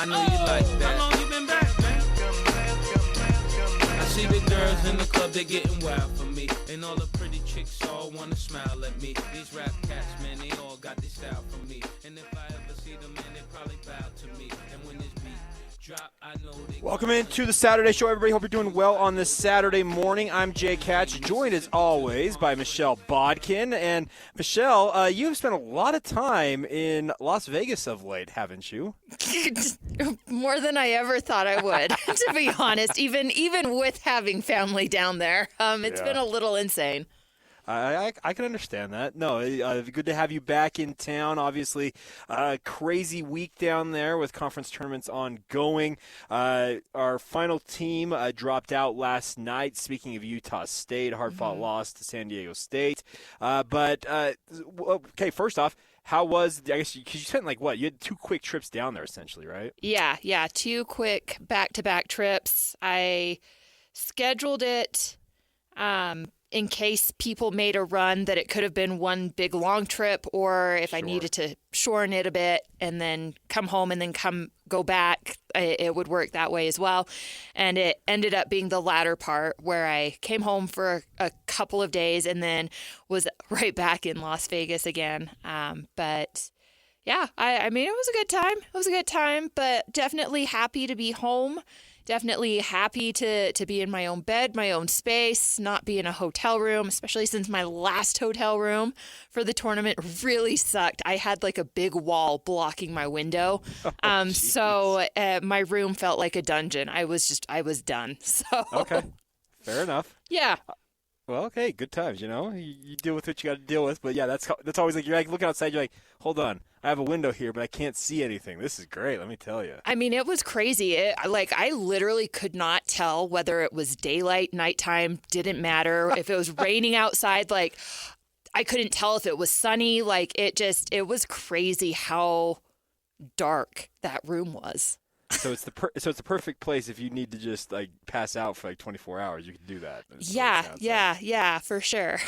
I know you like that. How long you been back, man? I see the girls in the club, they getting wild for me. And all the pretty chicks all wanna smile at me. These rap cats, man, they all got this style from me. And if I ever see them, man, they probably bow to me. And when this beat drop, I know they... Welcome into the Saturday Show, everybody. Hope you're doing well on this Saturday morning. I'm Jay Catch, joined as always by Michelle Bodkin. And Michelle, you've spent a lot of time in Las Vegas of late, haven't you? More than I ever thought I would, to be honest, even with having family down there. It's been a little insane. I can understand that. No, good to have you back in town. Obviously, crazy week down there with conference tournaments ongoing. Our final team dropped out last night. Speaking of Utah State, hard-fought loss to San Diego State. Okay, first off, how was, I guess, because you spent you had 2 quick trips down there essentially, right? Yeah, 2 quick back-to-back trips. I scheduled it in case people made a run that it could have been one big long trip, or if I needed to shorten it a bit and then come home and then go back, it would work that way as well. And it ended up being the latter part where I came home for a couple of days and then was right back in Las Vegas again. But yeah, I mean, it was a good time. It was a good time, but definitely happy to be home. Definitely happy to be in my own bed, my own space, not be in a hotel room, especially since my last hotel room for the tournament really sucked. I had a big wall blocking my window. So my room felt like a dungeon. I was done. So Okay, fair enough. Yeah. Well, okay, good times, you know. You deal with what you got to deal with. But, yeah, that's always you're looking outside, you're like, hold on, I have a window here, but I can't see anything. This is great, let me tell you. I mean, it was crazy. I literally could not tell whether it was daylight, nighttime, didn't matter. If it was raining outside, I couldn't tell if it was sunny. It was crazy how dark that room was. So it's the perfect place if you need to just pass out for 24 hours. You can do that. Yeah, for sure.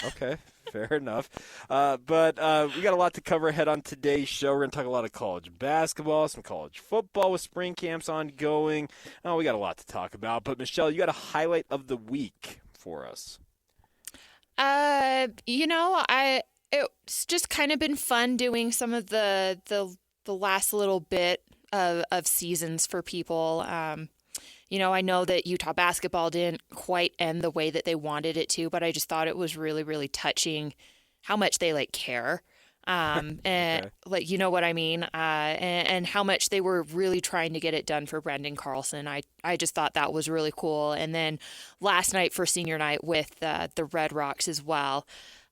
Okay, fair enough. But we got a lot to cover ahead on today's show. We're going to talk a lot of college basketball, some college football with spring camps ongoing. Oh, we got a lot to talk about. But Michelle, you got a highlight of the week for us. It's just kind of been fun doing some of the last little bit of seasons for people. I know that Utah basketball didn't quite end the way that they wanted it to, but I just thought it was really, really touching how much they care. And you know what I mean? And how much they were really trying to get it done for Brendan Carlson. I just thought that was really cool. And then last night for senior night with the Red Rocks as well,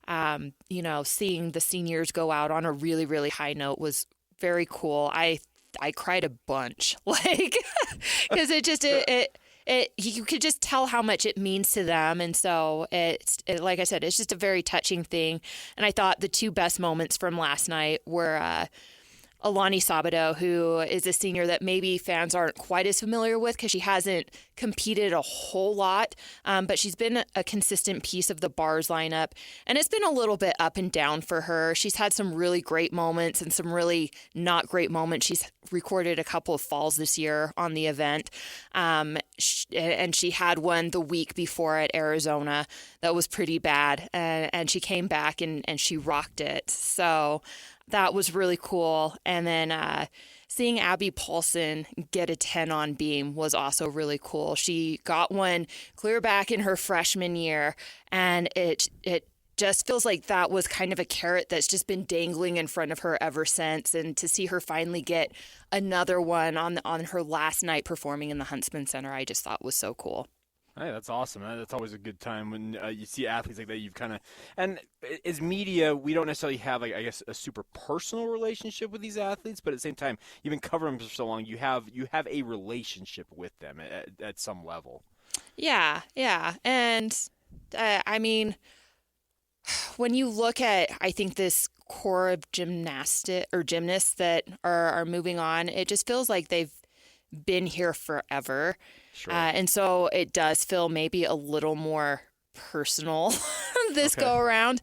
seeing the seniors go out on a really, really high note was very cool. I cried a bunch, because you could just tell how much it means to them. And so like I said, it's just a very touching thing. And I thought the 2 best moments from last night were Alani Sabato, who is a senior that maybe fans aren't quite as familiar with because she hasn't competed a whole lot, but she's been a consistent piece of the bars lineup, and it's been a little bit up and down for her. She's had some really great moments and some really not great moments. She's recorded a couple of falls this year on the event, and she had one the week before at Arizona that was pretty bad, and she came back and she rocked it. So that was really cool. And then seeing Abby Paulson get a 10 on beam was also really cool. She got one clear back in her freshman year, and it just feels like that was kind of a carrot that's just been dangling in front of her ever since. And to see her finally get another one on her last night performing in the Huntsman Center, I just thought was so cool. Hey, that's awesome. That's always a good time when you see athletes like that. You've kind of, and as media, we don't necessarily have, a super personal relationship with these athletes, but at the same time, you've been covering them for so long. You have a relationship with them at some level. Yeah, and I mean, when you look at, I think this core of gymnasts that are moving on, it just feels like they've been here forever. Sure. And so it does feel maybe a little more personal this go around,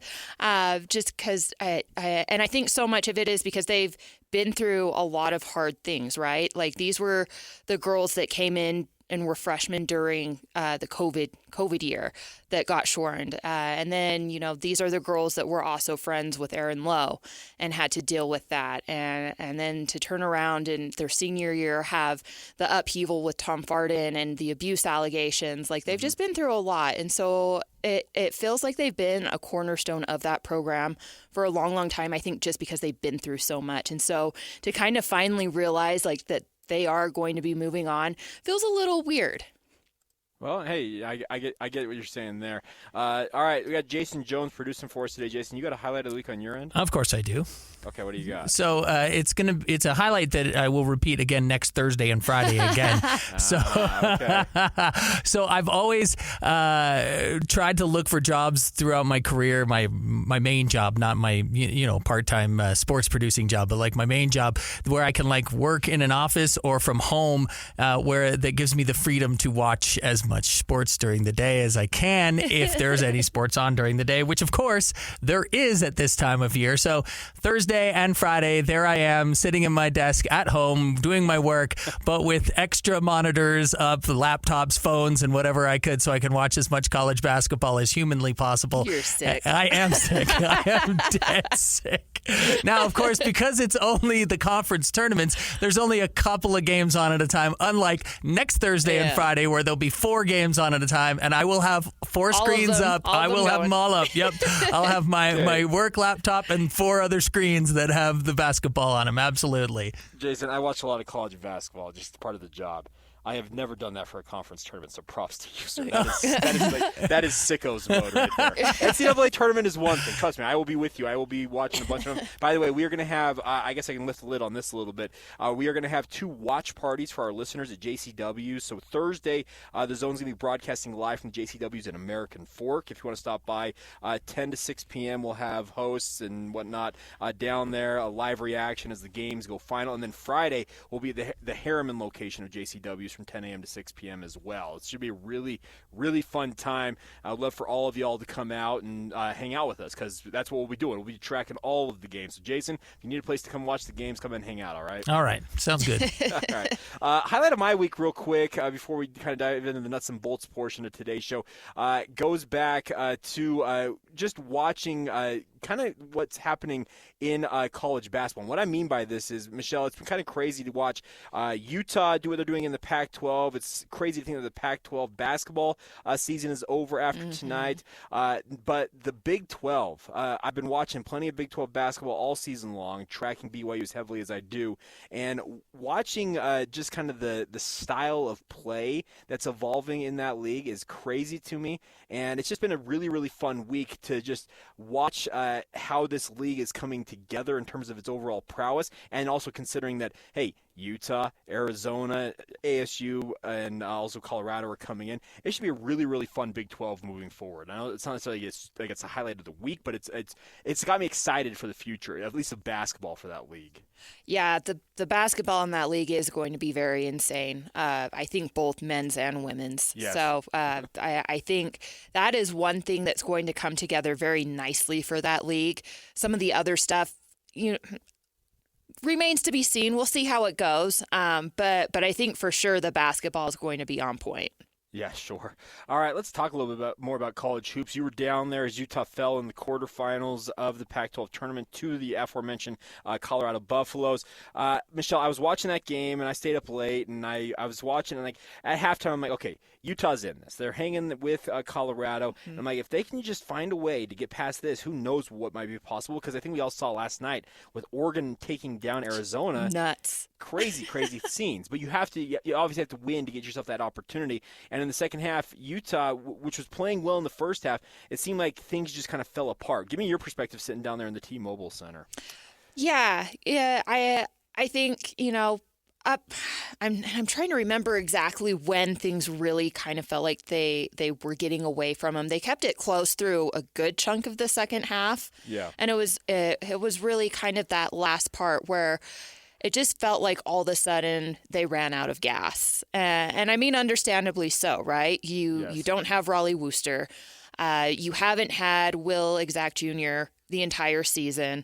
just because I think so much of it is because they've been through a lot of hard things, right? Like these were the girls that came in and were freshmen during the COVID year that got shortened. And then, these are the girls that were also friends with Aaron Lowe and had to deal with that. And then to turn around in their senior year, have the upheaval with Tom Farden and the abuse allegations. Like they've just been through a lot. And so it feels like they've been a cornerstone of that program for a long, long time, I think, just because they've been through so much. And so to kind of finally realize like that they are going to be moving on feels a little weird. Well, hey, I get what you're saying there. All right, we got Jason Jones producing for us today. Jason, you got a highlight of the week on your end? Of course I do. Okay, what do you got? So it's a highlight that I will repeat again next Thursday and Friday again. So I've always tried to look for jobs throughout my career. My main job, not my part-time sports producing job, but like my main job where I can like work in an office or from home, where that gives me the freedom to watch as much sports during the day as I can if there's any sports on during the day, which of course there is at this time of year. So Thursday and Friday, there I am sitting in my desk at home doing my work, but with extra monitors up, laptops, phones, and whatever I could so I can watch as much college basketball as humanly possible. You're sick. I am sick. I am dead sick. Now, of course, because it's only the conference tournaments, there's only a couple of games on at a time, unlike next Thursday and Friday where there'll be 4 games on at a time, and I will have 4 screens up. I will have them all up. Yep. I'll have my work laptop and 4 other screens that have the basketball on them. Absolutely. Jason, I watch a lot of college basketball, just part of the job. I have never done that for a conference tournament, so props to you, sir. That is sickos mode right there. NCAA tournament is one thing. Trust me, I will be with you. I will be watching a bunch of them. By the way, we are going to have, I guess I can lift the lid on this a little bit. We are going to have 2 watch parties for our listeners at JCW. So Thursday, the Zone's going to be broadcasting live from JCW's in American Fork. If you want to stop by, 10 to 6 p.m., we'll have hosts and whatnot down there, a live reaction as the games go final. And then Friday will be the Harriman location of JCW from 10 a.m. to 6 p.m. as well. It should be a really, really fun time. I'd love for all of y'all to come out and hang out with us because that's what we'll be doing. We'll be tracking all of the games. So, Jason, if you need a place to come watch the games, come and hang out, all right? All right. Sounds good. All right. Highlight of my week real quick before we kind of dive into the nuts and bolts portion of today's show goes back to just watching kind of what's happening in college basketball. And what I mean by this is, Michelle, it's been kind of crazy to watch Utah do what they're doing in the Pac-12. It's crazy to think that the Pac-12 basketball season is over after tonight. But the Big 12, I've been watching plenty of Big 12 basketball all season long, tracking BYU as heavily as I do, and watching just kind of the style of play that's evolving in that league is crazy to me. And it's just been a really, really fun week to just watch how this league is coming together in terms of its overall prowess, and also considering that, hey, Utah, Arizona, ASU, and also Colorado are coming in. It should be a really, really fun Big 12 moving forward. I know it's not necessarily it's a highlight of the week, but it's got me excited for the future, at least of basketball for that league. Yeah, the basketball in that league is going to be very insane. I think both men's and women's. Yes. So I think that is one thing that's going to come together very nicely for that league. Some of the other stuff, remains to be seen. We'll see how it goes. But I think for sure the basketball is going to be on point. Yeah, sure. All right, let's talk a little bit more about college hoops. You were down there as Utah fell in the quarterfinals of the Pac-12 tournament to the aforementioned Colorado Buffaloes. Michelle, I was watching that game, and I stayed up late, and I was watching, and at halftime, I'm like, okay, Utah's in this. They're hanging with Colorado. And I'm like, if they can just find a way to get past this, who knows what might be possible? Because I think we all saw last night with Oregon taking down Arizona. Nuts. Crazy scenes. But you obviously have to win to get yourself that opportunity. And in the second half, Utah, which was playing well in the first half, it seemed like things just kind of fell apart. Give me your perspective sitting down there in the T-Mobile Center. Yeah. I think, I'm trying to remember exactly when things really kind of felt like they were getting away from them. They kept it close through a good chunk of the second half. Yeah. And it was really kind of that last part where it just felt like all of a sudden they ran out of gas. And I mean, understandably so, right? You don't have Raleigh Wooster. You haven't had Will Exact Jr. the entire season.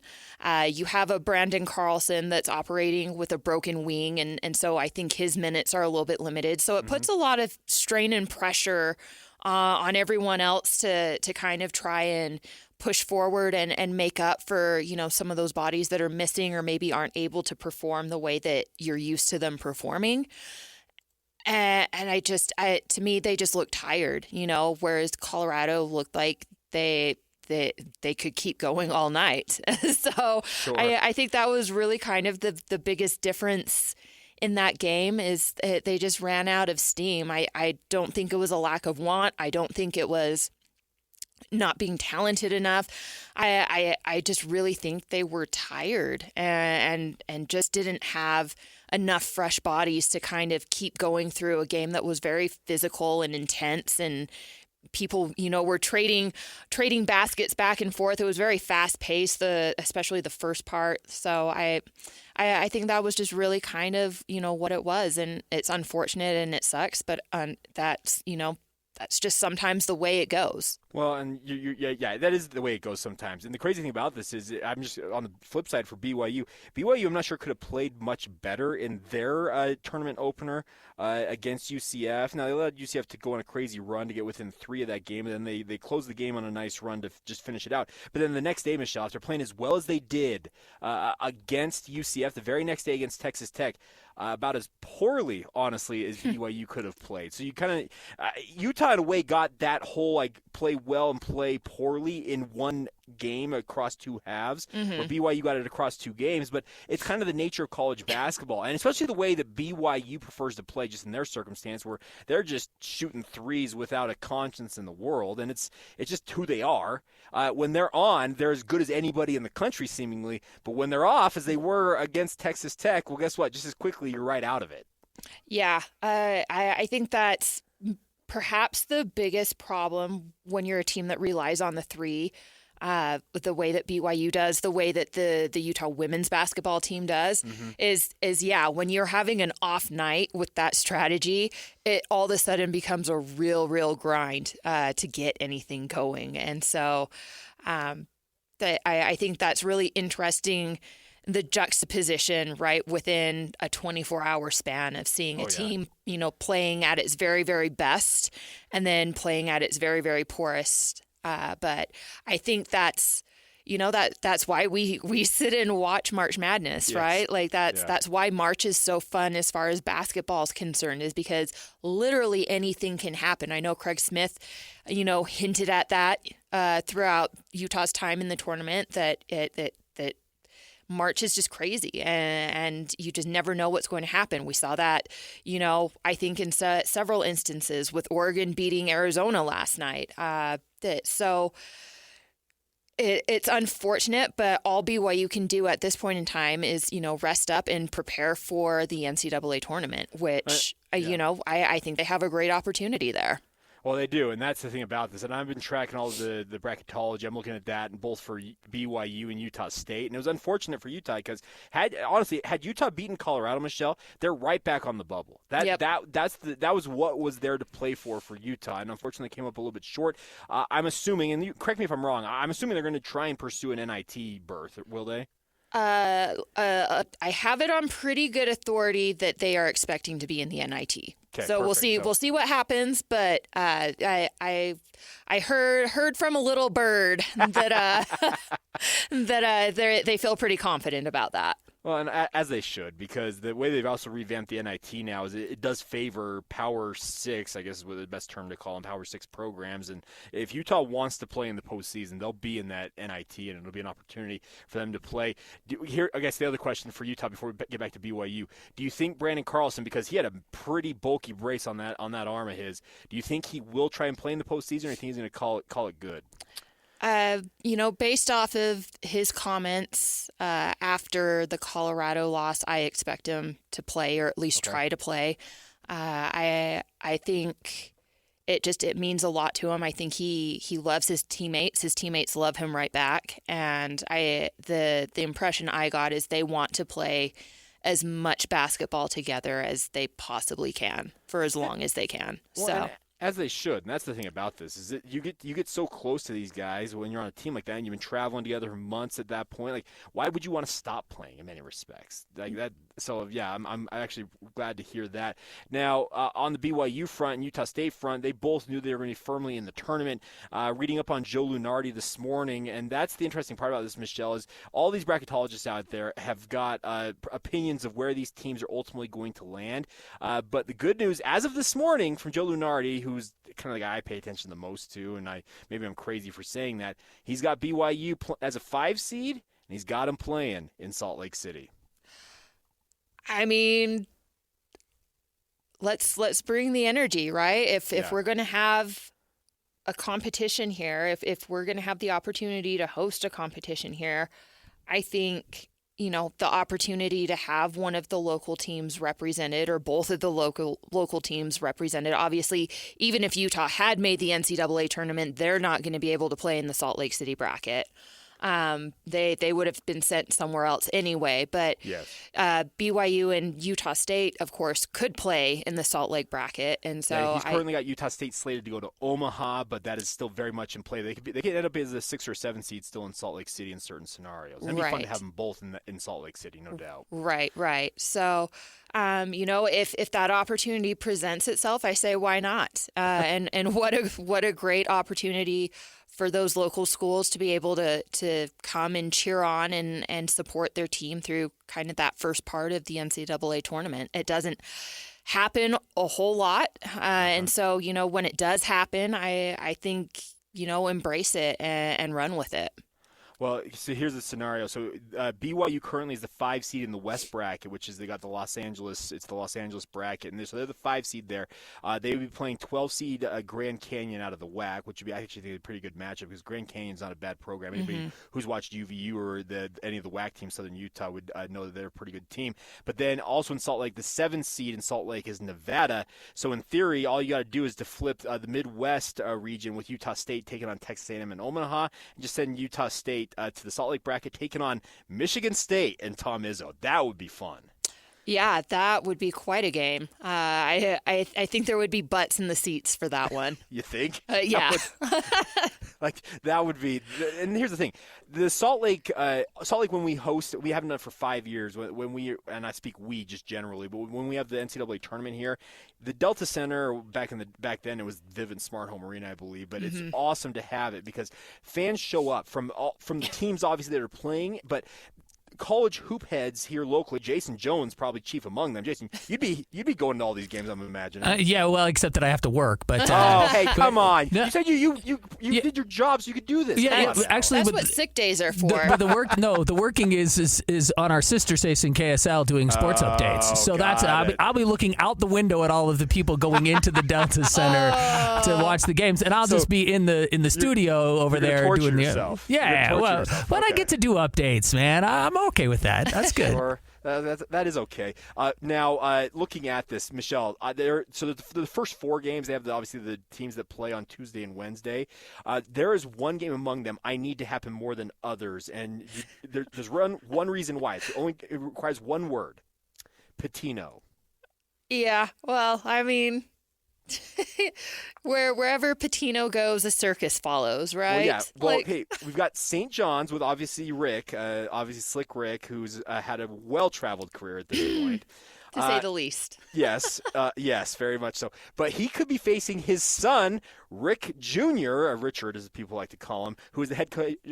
You have a Brandon Carlson that's operating with a broken wing, and so I think his minutes are a little bit limited. So it puts a lot of strain and pressure on everyone else to kind of try and push forward and make up for, some of those bodies that are missing or maybe aren't able to perform the way that you're used to them performing. And to me, they just looked tired, whereas Colorado looked like they could keep going all night. So Sure. I think that was really kind of the biggest difference in that game is they just ran out of steam. I don't think it was a lack of want. I don't think it was not being talented enough. I just really think they were tired and just didn't have enough fresh bodies to kind of keep going through a game that was very physical and intense, and people, were trading baskets back and forth. It was very fast paced, especially the first part. So I think that was just really kind of, what it was, and it's unfortunate and it sucks, but that's just sometimes the way it goes. Well, and that is the way it goes sometimes. And the crazy thing about this is, I'm just on the flip side for BYU. BYU, I'm not sure, could have played much better in their tournament opener against UCF. Now, they allowed UCF to go on a crazy run to get within 3 of that game, and then they closed the game on a nice run to just finish it out. But then the next day, Michelle, after playing as well as they did against UCF, the very next day against Texas Tech, about as poorly, honestly, as BYU could have played. So you kind of Utah in a way got that whole play well and play poorly in one game across 2 halves, where BYU got it across 2 games. But it's kind of the nature of college basketball, and especially the way that BYU prefers to play, just in their circumstance, where they're just shooting threes without a conscience in the world, and it's just who they are. When they're on, they're as good as anybody in the country, seemingly. But when they're off, as they were against Texas Tech, well, guess what? Just as quickly, you're right out of it. Yeah, I think that's perhaps the biggest problem when you're a team that relies on the three, the way that BYU does, the way that the Utah women's basketball team does, is when you're having an off night with that strategy, it all of a sudden becomes a real grind to get anything going. And so I think that's really interesting, the juxtaposition, right, within a 24-hour span of seeing a team, playing at its very, very best and then playing at its very, very poorest. But I think that's, that's why we sit and watch March Madness, right? Like that's why March is so fun as far as basketball is concerned, is because literally anything can happen. I know Craig Smith, hinted at that throughout Utah's time in the tournament, that March is just crazy, and you just never know what's going to happen. We saw that, I think in several instances with Oregon beating Arizona last night. So it's unfortunate, but all BYU can do at this point in time is, rest up and prepare for the NCAA tournament, which, I think they have a great opportunity there. Well, they do, and that's the thing about this. And I've been tracking all of the bracketology. I'm looking at that, and both for BYU and Utah State. And it was unfortunate for Utah because had Utah beaten Colorado, Michelle, they're right back on the bubble. That was what was there to play for Utah, and unfortunately came up a little bit short. I'm assuming, and you correct me if I'm wrong, I'm assuming they're going to try and pursue an NIT berth. Will they? I have it on pretty good authority that they are expecting to be in the NIT. Okay, so we'll see. We'll see what happens. But I heard from a little bird that they feel pretty confident about that. Well, and as they should, because the way they've also revamped the NIT now is it does favor Power 6, I guess is what the best term to call them, Power 6 programs. And if Utah wants to play in the postseason, they'll be in that NIT, and it'll be an opportunity for them to play. Here, I guess the other question for Utah before we get back to BYU, do you think Brandon Carlson, because he had a pretty bulky brace on that arm of his, do you think he will try and play in the postseason, or do you think he's going to call it good? Based off of his comments after the Colorado loss, I expect him to play, or at least try to play. I think it means a lot to him. I think he loves his teammates. His teammates love him right back. And the impression I got is they want to play as much basketball together as they possibly can for as long as they can. Well, So. as they should, and that's the thing about this is that you get so close to these guys when you're on a team like that, and you've been traveling together for months at that point. Like, why would you want to stop playing in many respects like that? So yeah, I'm actually glad to hear that. Now on the BYU front and Utah State front, they both knew they were going to be firmly in the tournament. Reading up on Joe Lunardi this morning, and that's the interesting part about this, Michelle, is all these bracketologists out there have got opinions of where these teams are ultimately going to land. But the good news, as of this morning, from Joe Lunardi, who's kind of the guy I pay attention the most to, and maybe I'm crazy for saying that, he's got BYU as a 5 seed, and he's got him playing in Salt Lake City. I mean, let's bring the energy, right? If we're going to have a competition here, if we're going to have the opportunity to host a competition here, I think, you know, the opportunity to have one of the local teams represented or both of the local teams represented. Obviously, even if Utah had made the NCAA tournament, they're not going to be able to play in the Salt Lake City bracket. They would have been sent somewhere else anyway, but Yes. BYU and Utah State, of course, could play in the Salt Lake bracket, and so He's currently got Utah State slated to go to Omaha, but that is still very much in play. They could end up as a 6 or 7 seed still in Salt Lake City in certain scenarios. It'd be fun to have them both in Salt Lake City, no doubt. Right. So, you know, if that opportunity presents itself, I say why not? And what a great opportunity for those local schools to be able to come and cheer on and support their team through kind of that first part of the NCAA tournament. It doesn't happen a whole lot. And so, you know, when it does happen, I think, you know, embrace it and run with it. Well, so here's the scenario. So BYU currently is the 5 seed in the West bracket, which is they got the Los Angeles bracket, and so they're the 5 seed there. They would be playing 12 seed Grand Canyon out of the WAC, which would be, I actually think, a pretty good matchup because Grand Canyon's not a bad program. Anybody who's watched UVU or any of the WAC teams, Southern Utah, would know that they're a pretty good team. But then also in Salt Lake, the 7 seed in Salt Lake is Nevada. So in theory, all you got to do is to flip the Midwest region with Utah State taking on Texas A&M and Omaha, and just send Utah State to the Salt Lake bracket, taking on Michigan State and Tom Izzo. That would be fun. Yeah, that would be quite a game. I think there would be butts in the seats for that one. You think? Yeah. That would be. And here's the thing: the Salt Lake, when we host, we haven't done it for 5 years. When we, and I speak we just generally, but when we have the NCAA tournament here, the Delta Center back then it was Vivint Smart Home Arena, I believe. But it's awesome to have it because fans show up from the teams obviously that are playing, but college hoop heads here locally. Jason Jones probably chief among them. Jason, you'd be going to all these games, I'm imagining. Yeah, well, except that I have to work. But hey, come on! You said you did your job so you could do this. Yeah, actually, that's what sick days are for. The working is on our sister station KSL doing sports updates. So I'll be looking out the window at all of the people going into the Delta Center to watch the games, and I'll just be in the studio over there doing yourself. But I get to do updates, man. I'm okay with that. That's good. Sure. That is okay. Now, looking at this, Michelle, the first 4 games, they have obviously the teams that play on Tuesday and Wednesday. There is one game among them I need to happen more than others, and there's one reason why. It requires one word: Patino. Yeah, well, I mean, wherever Patino goes, a circus follows, right? Well, yeah. Hey, we've got St. John's with obviously Rick, obviously Slick Rick, who's had a well-traveled career at this point. To say the least. Yes, very much so. But he could be facing his son, Rick Jr., or Richard as people like to call him, who is the head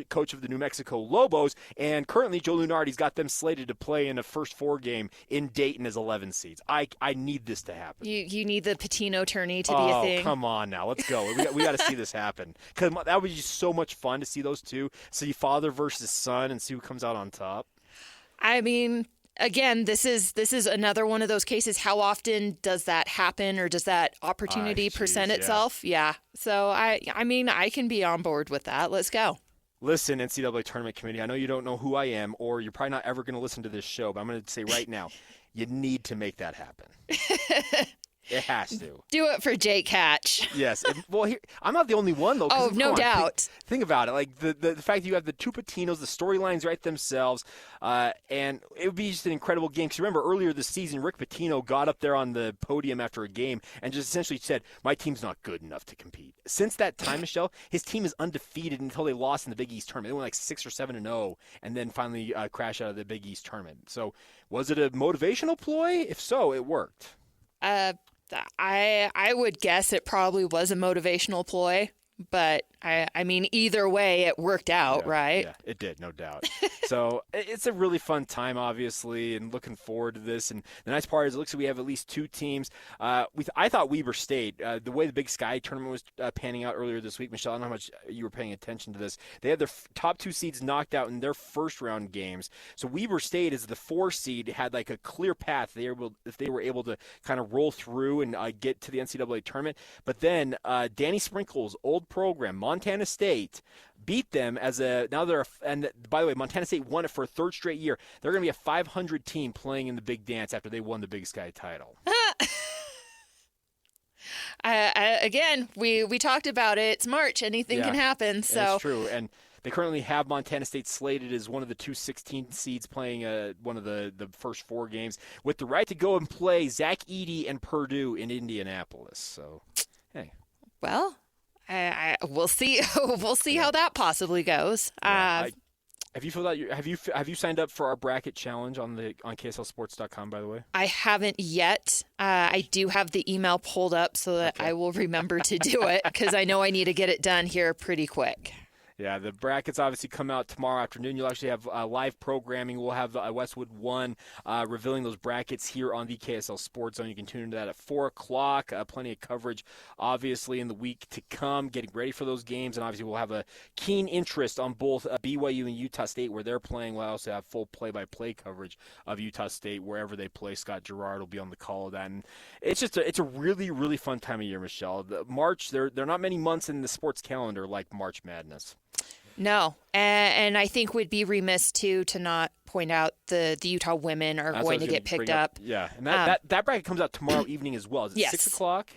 coach of the New Mexico Lobos, and currently Joe Lunardi's got them slated to play in a first 4 game in Dayton as 11 seeds. I need this to happen. You need the Patino tourney to be a thing. Oh, come on now. Let's go. We got to see this happen. Because that would be so much fun to see those two, see father versus son, and see who comes out on top. I mean, again, this is another one of those cases. How often does that happen, or does that opportunity present itself? Yeah. So I mean, I can be on board with that. Let's go. Listen, NCAA Tournament Committee, I know you don't know who I am, or you're probably not ever going to listen to this show, but I'm going to say right now, you need to make that happen. It has to. Do it for Jake Hatch. Yes. I'm not the only one, though. Oh, no doubt. Think about it. Like, the fact that you have the two Patinos, the storylines write themselves, and it would be just an incredible game. Because remember, earlier this season, Rick Pitino got up there on the podium after a game and just essentially said, my team's not good enough to compete. Since that time, Michelle, his team is undefeated until they lost in the Big East tournament. They went like 6 or 7-0 and then finally crashed out of the Big East tournament. So was it a motivational ploy? If so, it worked. I would guess it probably was a motivational ploy, but I mean, either way, it worked out, right? Yeah, it did, no doubt. So it's a really fun time, obviously, and looking forward to this. And the nice part is it looks like we have at least two teams. I thought Weber State, the way the Big Sky tournament was panning out earlier this week, Michelle, I don't know how much you were paying attention to this. They had their top two seeds knocked out in their first round games. So Weber State, as the 4 seed, had like a clear path if they were able to kind of roll through and get to the NCAA tournament. But then Danny Sprinkle's old program, Montana State, beat them and by the way, Montana State won it for a third straight year. They're going to be a 500 team playing in the Big Dance after they won the Big Sky title. Again, we talked about it. It's March. Anything can happen. So that's true. And they currently have Montana State slated as one of the 2-16 seeds playing one of the first 4 games with the right to go and play Zach Edey and Purdue in Indianapolis. So, hey. Well, we'll see. We'll see how that possibly goes. Yeah, have you filled out have you signed up for our bracket challenge on KSLSports.com, by the way? I haven't yet. I do have the email pulled up so that I will remember to do it because I know I need to get it done here pretty quick. Yeah, the brackets obviously come out tomorrow afternoon. You'll actually have live programming. We'll have Westwood 1 revealing those brackets here on the KSL Sports Zone. You can tune into that at 4 o'clock. Plenty of coverage, obviously, in the week to come, getting ready for those games. And obviously we'll have a keen interest on both BYU and Utah State where they're playing. We'll also have full play-by-play coverage of Utah State wherever they play. Scott Gerard will be on the call of that. And it's just it's a really, really fun time of year, Michelle. March, there are not many months in the sports calendar like March Madness. No, and I think we'd be remiss, too, to not point out the Utah women are going to get picked up. Yeah, and that bracket comes out tomorrow evening as well. Is it 6 o'clock?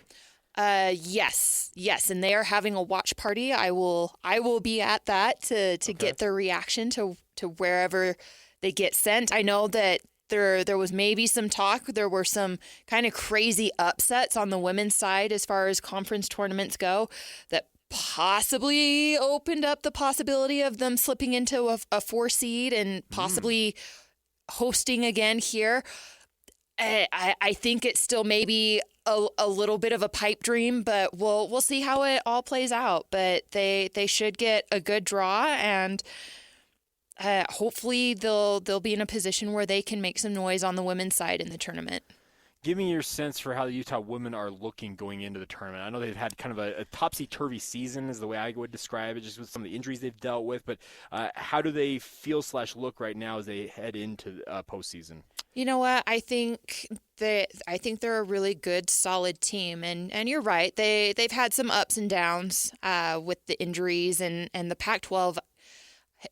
Yes, and they are having a watch party. I will be at that to get their reaction to wherever they get sent. I know that there was maybe some talk. There were some kind of crazy upsets on the women's side as far as conference tournaments go that possibly opened up the possibility of them slipping into a 4 seed and possibly hosting again here. I think it's still maybe a little bit of a pipe dream, but we'll see how it all plays out. But they should get a good draw, and hopefully they'll be in a position where they can make some noise on the women's side in the tournament. Give me your sense for how the Utah women are looking going into the tournament. I know they've had kind of a topsy-turvy season is the way I would describe it, just with some of the injuries they've dealt with. But how do they feel/look right now as they head into postseason? You know what? I think they're a really good, solid team. And you're right. They've had some ups and downs with the injuries, and the Pac-12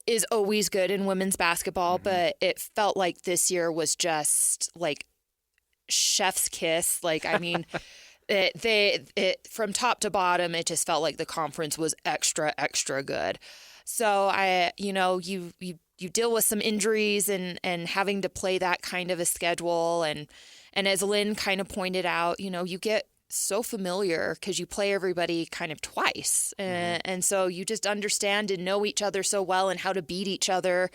is always good in women's basketball, but it felt like this year was just like chef's kiss. Like, I mean, it from top to bottom, it just felt like the conference was extra good. So you deal with some injuries and having to play that kind of a schedule. And as Lynn kind of pointed out, you get so familiar because you play everybody kind of twice. And so you just understand and know each other so well and how to beat each other.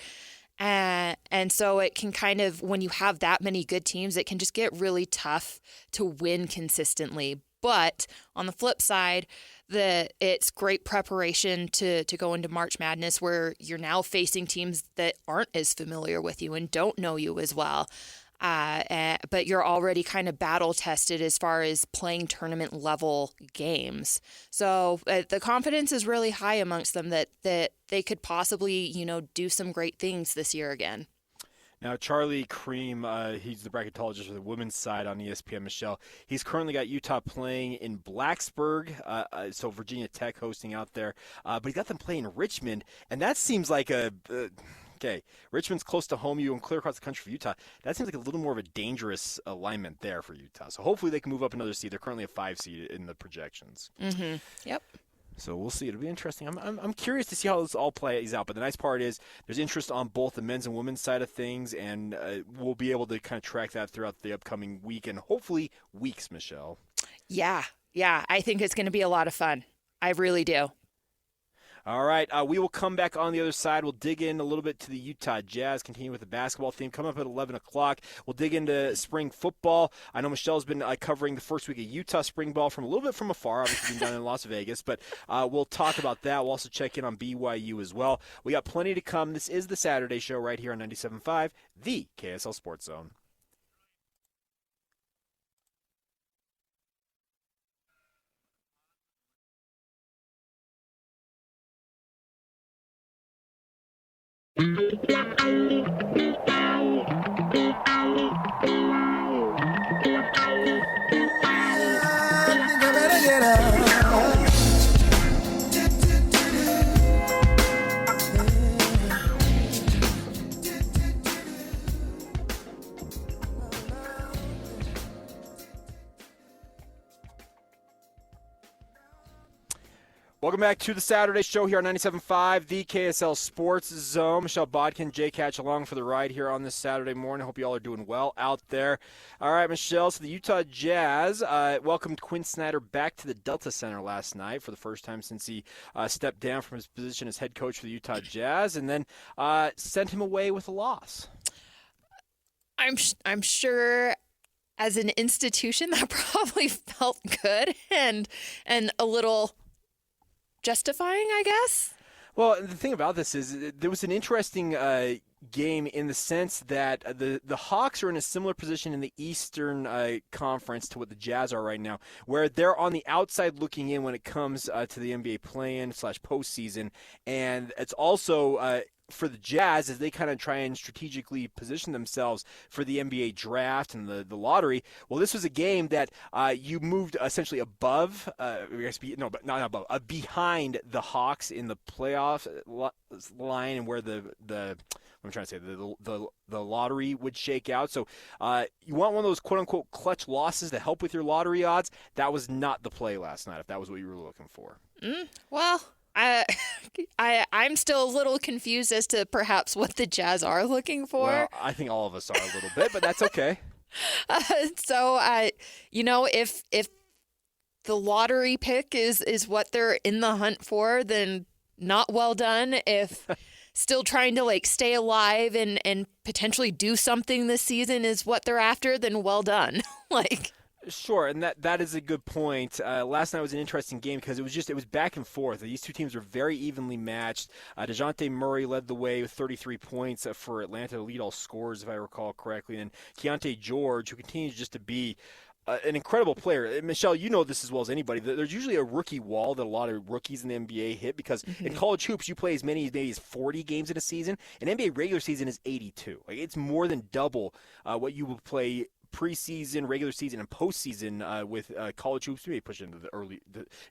And so it can kind of, when you have that many good teams, it can just get really tough to win consistently. But on the flip side, it's great preparation to go into March Madness where you're now facing teams that aren't as familiar with you and don't know you as well. But you're already kind of battle tested as far as playing tournament level games. So the confidence is really high amongst them that they could possibly, do some great things this year again. Now, Charlie Cream, he's the bracketologist for the women's side on ESPN, Michelle. He's currently got Utah playing in Blacksburg, so Virginia Tech hosting out there. But he's got them playing in Richmond, and that seems like okay, Richmond's close to home, you and clear across the country for Utah. That seems like a little more of a dangerous alignment there for Utah. So hopefully they can move up another seed. They're currently a 5 seed in the projections. Mm-hmm. Yep. So we'll see. It'll be interesting. I'm curious to see how this all plays out. But the nice part is there's interest on both the men's and women's side of things, and we'll be able to kind of track that throughout the upcoming week and hopefully weeks, Michelle. Yeah. I think it's going to be a lot of fun. I really do. All right, we will come back on the other side. We'll dig in a little bit to the Utah Jazz, continue with the basketball theme. Come up at 11 o'clock. We'll dig into spring football. I know Michelle's been covering the first week of Utah spring ball from a little bit from afar, obviously being down in Las Vegas, but we'll talk about that. We'll also check in on BYU as well. We got plenty to come. This is the Saturday Show right here on 97.5, the KSL Sports Zone. Welcome back to the Saturday Show here on 97.5, the KSL Sports Zone. Michelle Bodkin, Jay Catch along for the ride here on this Saturday morning. Hope you all are doing well out there. All right, Michelle, so the Utah Jazz welcomed Quinn Snyder back to the Delta Center last night for the first time since he stepped down from his position as head coach for the Utah Jazz, and then sent him away with a loss. I'm sure as an institution that probably felt good and a little justifying, I guess. Well, the thing about this is there was an interesting game in the sense that the Hawks are in a similar position in the Eastern Conference to what the Jazz are right now, where they're on the outside looking in when it comes to the NBA play-in / postseason, and it's also for the Jazz as they kind of try and strategically position themselves for the NBA draft and the lottery. Well, this was a game that you moved essentially above, not above, behind the Hawks in the playoff line and where the lottery would shake out. So you want one of those quote-unquote clutch losses to help with your lottery odds. That was not the play last night, if that was what you were looking for. Well, I'm still a little confused as to perhaps what the Jazz are looking for. Well, I think all of us are a little bit, but that's okay. So, if the lottery pick is what they're in the hunt for, then not well done. If still trying to stay alive and potentially do something this season is what they're after, then well done. Sure, and that is a good point. Last night was an interesting game because it was back and forth. These two teams were very evenly matched. DeJounte Murray led the way with 33 points for Atlanta to lead all scorers, if I recall correctly. And Keontae George, who continues just to be an incredible player. Michelle, you know this as well as anybody. There's usually a rookie wall that a lot of rookies in the NBA hit because in college hoops you play as many as 40 games in a season. An NBA regular season is 82. It's more than double what you would play preseason, regular season, and postseason with college hoops. Maybe push into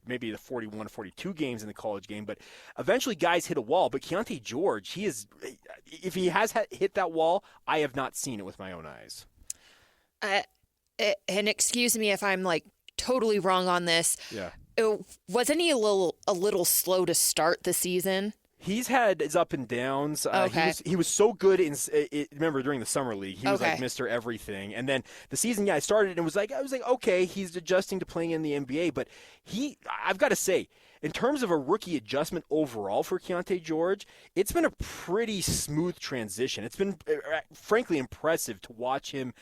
maybe the 41 or 42 games in the college game. But eventually guys hit a wall. But Keontae George, if he has hit that wall, I have not seen it with my own eyes. And excuse me if I'm totally wrong on this. Yeah. Wasn't he a little slow to start the season? He's had his up and downs. Okay. He was so good remember during the summer league, he was okay. like Mr. Everything. And then the season, I started and I was like, okay, he's adjusting to playing in the NBA. But I've got to say, in terms of a rookie adjustment overall for Keontae George, it's been a pretty smooth transition. It's been, frankly, impressive to watch him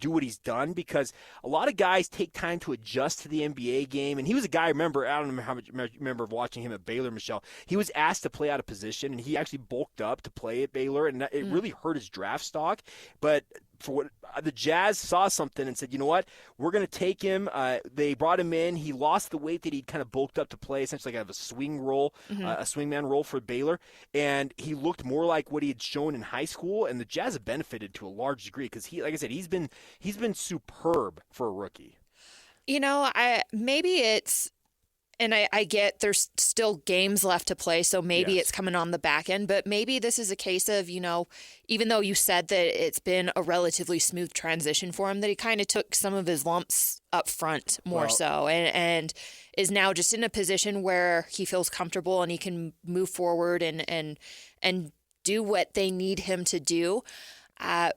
do what he's done because a lot of guys take time to adjust to the NBA game. And he was a guy, I don't know how much you remember watching him at Baylor, Michelle. He was asked to play out of position, and he actually bulked up to play at Baylor, and it really hurt his draft stock. But for what the Jazz saw something and said, you know what, we're going to take him. They brought him in. He lost the weight that he'd kind of bulked up to play, essentially kind of a swing role, a swingman role for Baylor, and he looked more like what he had shown in high school. And the Jazz have benefited to a large degree because like I said, he's been superb for a rookie. Maybe it's I get there's still games left to play, so maybe Yes. it's coming on the back end, but maybe this is a case of, even though you said that it's been a relatively smooth transition for him, that he kind of took some of his lumps up front more so and is now just in a position where he feels comfortable and he can move forward and do what they need him to do,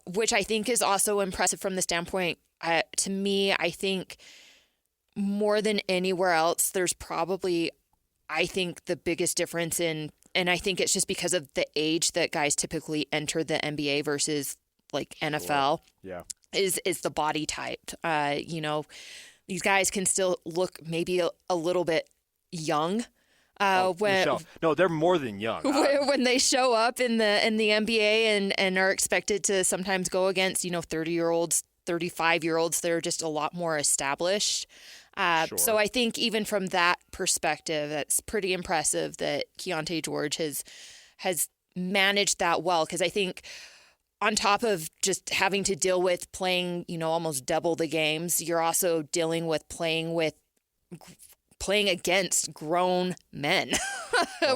which I think is also impressive from the standpoint, to me, I think more than anywhere else, there's probably, I think, the biggest difference and I think it's just because of the age that guys typically enter the NBA versus like NFL. Yeah. Is the body type. These guys can still look maybe a little bit young. Michelle, no, they're more than young. When they show up in the NBA and are expected to sometimes go against 30-year-olds, 35-year-olds, they're just a lot more established. Sure. So I think even from that perspective, that's pretty impressive that Keontae George has managed that well. Because I think on top of just having to deal with playing, almost double the games, you're also dealing with playing against grown men,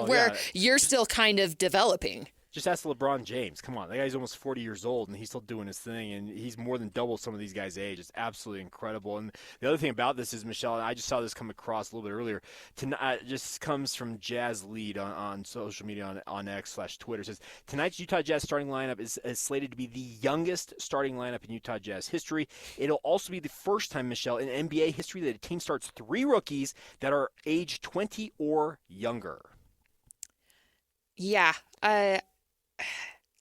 where you're still kind of developing. Just ask LeBron James. Come on, that guy's almost 40 years old, and he's still doing his thing, and he's more than double some of these guys' age. It's absolutely incredible. And the other thing about this is, Michelle, and I just saw this come across a little bit earlier, just comes from Jazz Lead on social media on X/Twitter. It says, tonight's Utah Jazz starting lineup is slated to be the youngest starting lineup in Utah Jazz history. It'll also be the first time, Michelle, in NBA history that a team starts 3 rookies that are age 20 or younger. Yeah.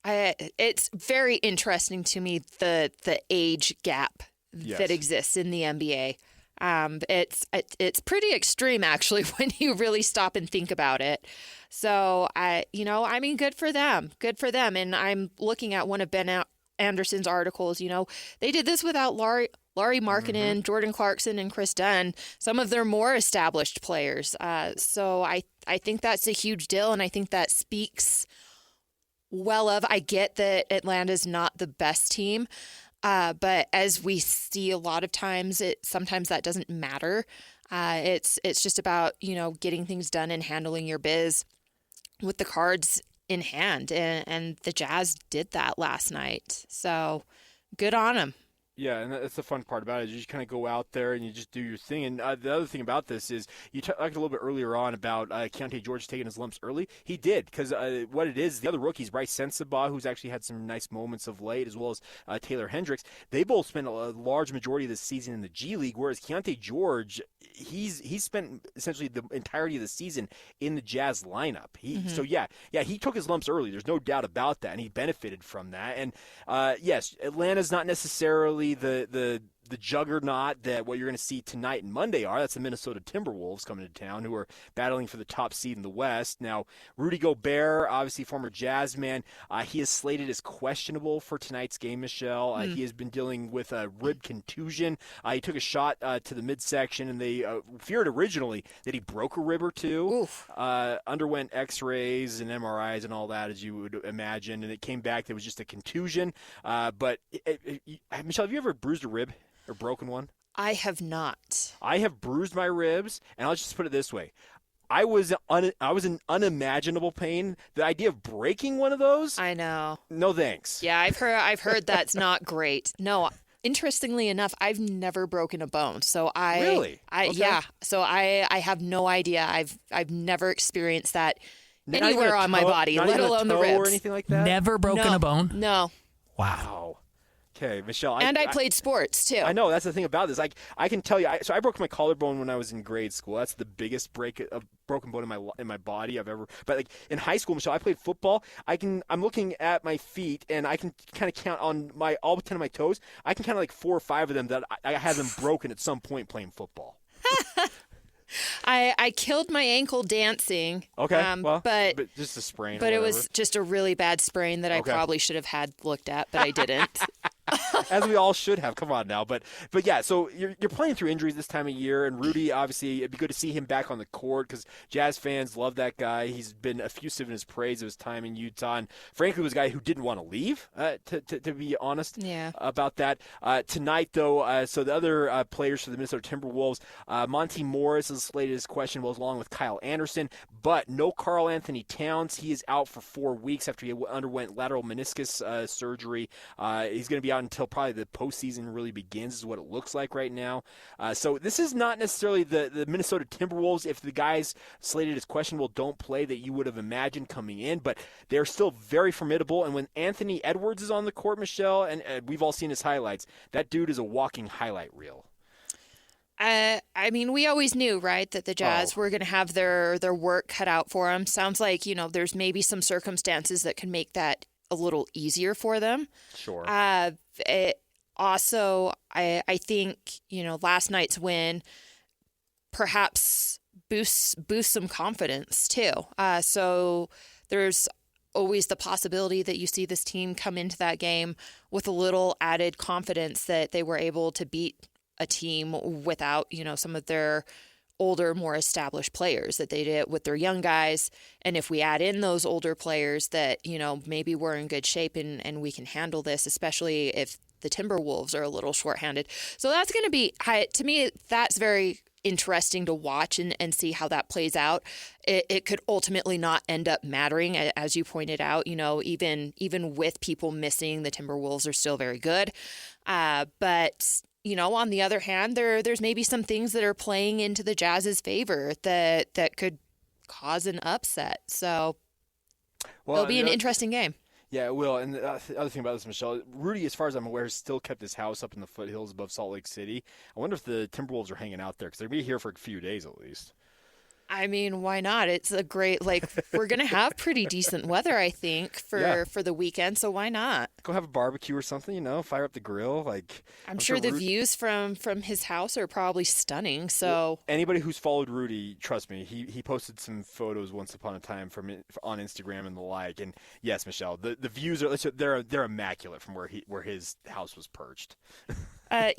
It's very interesting to me the age gap that exists in the NBA. It's pretty extreme actually when you really stop and think about it. So good for them. Good for them. And I'm looking at one of Ben Anderson's articles. They did this without Lauri Markkanen, Jordan Clarkson, and Chris Dunn, some of their more established players. So I think that's a huge deal, and I think that speaks well of. I get that Atlanta's not the best team, but as we see a lot of times, sometimes that doesn't matter. It's just about getting things done and handling your biz with the cards in hand, and the Jazz did that last night. So good on them. Yeah, and that's the fun part about it. You just kind of go out there and you just do your thing. And the other thing about this is you talked a little bit earlier on about Keontae George taking his lumps early. He did, because what it is, the other rookies, Bryce Sensabaugh, who's actually had some nice moments of late, as well as Taylor Hendricks, they both spent a large majority of the season in the G League, whereas Keontae George, he's spent essentially the entirety of the season in the Jazz lineup. So he took his lumps early. There's no doubt about that, and he benefited from that. And yes, Atlanta's not necessarily the juggernaut that what you're going to see tonight and Monday are. That's the Minnesota Timberwolves coming to town, who are battling for the top seed in the West. Now, Rudy Gobert, obviously former Jazz man, he is slated as questionable for tonight's game, Michelle. He has been dealing with a rib contusion. He took a shot to the midsection, and they feared originally that he broke a rib or two. Underwent x-rays and MRIs and all that, as you would imagine, and it came back that it was just a contusion. But Michelle, have you ever bruised a rib or broken one? I have not. I have bruised my ribs, and I'll just put it this way. I was in unimaginable pain. The idea of breaking one of those? I know. No thanks. Yeah, I've heard that's not great. No, interestingly enough, I've never broken a bone. So Really? Okay. Yeah. So I have no idea. I've never experienced that Not even anywhere a on my toe- body, not let even a alone the toe ribs. or anything like that? Never broken a bone? No. Wow. Okay, Michelle. And I played sports too. I know, that's the thing about this. I can tell you. So I broke my collarbone when I was in grade school. That's the biggest broken bone in my body I've ever. But like in high school, Michelle, I played football. I'm looking at my feet, and I can kind of count on all 10 of my toes. I can count like 4 or 5 of them that I had them broken at some point playing football. I killed my ankle dancing. Okay, but just a sprain. But it was just a really bad sprain that I probably should have had looked at, but I didn't. as we all should have. Come on now, but yeah. So you're playing through injuries this time of year, and Rudy, obviously, it'd be good to see him back on the court because Jazz fans love that guy. He's been effusive in his praise of his time in Utah, and frankly, was a guy who didn't want to leave. To be honest, about that. Tonight, though, so the other players for the Minnesota Timberwolves, Monty Morris is slated as questionable, along with Kyle Anderson, but no Karl Anthony Towns. He is out for 4 weeks after he underwent lateral meniscus surgery. He's going to be out until probably the postseason really begins, is what it looks like right now. So this is not necessarily the Minnesota Timberwolves, if the guys slated as questionable don't play, that you would have imagined coming in, but they're still very formidable. And when Anthony Edwards is on the court, Michelle, and we've all seen his highlights, that dude is a walking highlight reel. I mean, we always knew, right, that the Jazz were going to have their work cut out for them. Sounds like, there's maybe some circumstances that can make that a little easier for them. Sure. Also, I think, last night's win perhaps boosts some confidence too. So there's always the possibility that you see this team come into that game with a little added confidence that they were able to beat a team without, some of their older, more established players, that they did with their young guys. And if we add in those older players that, maybe we're in good shape and we can handle this, especially if the Timberwolves are a little shorthanded. So that's going to be, to me, that's very interesting to watch and see how that plays out. It could ultimately not end up mattering, as you pointed out. Even with people missing, the Timberwolves are still very good. But on the other hand, there's maybe some things that are playing into the Jazz's favor that could cause an upset. So it'll be an interesting game. Yeah, it will. And the other thing about this, Michelle, Rudy, as far as I'm aware, has still kept his house up in the foothills above Salt Lake City. I wonder if the Timberwolves are hanging out there, because they're going to be here for a few days at least. I mean, why not? It's a great, we're going to have pretty decent weather, I think, for the weekend, so why not? Go have a barbecue or something, fire up the grill. I'm sure the views from his house are probably stunning, so. Well, anybody who's followed Rudy, trust me, he posted some photos once upon a time on Instagram and the like, and yes, Michelle, the views they're immaculate from where his house was perched. Hang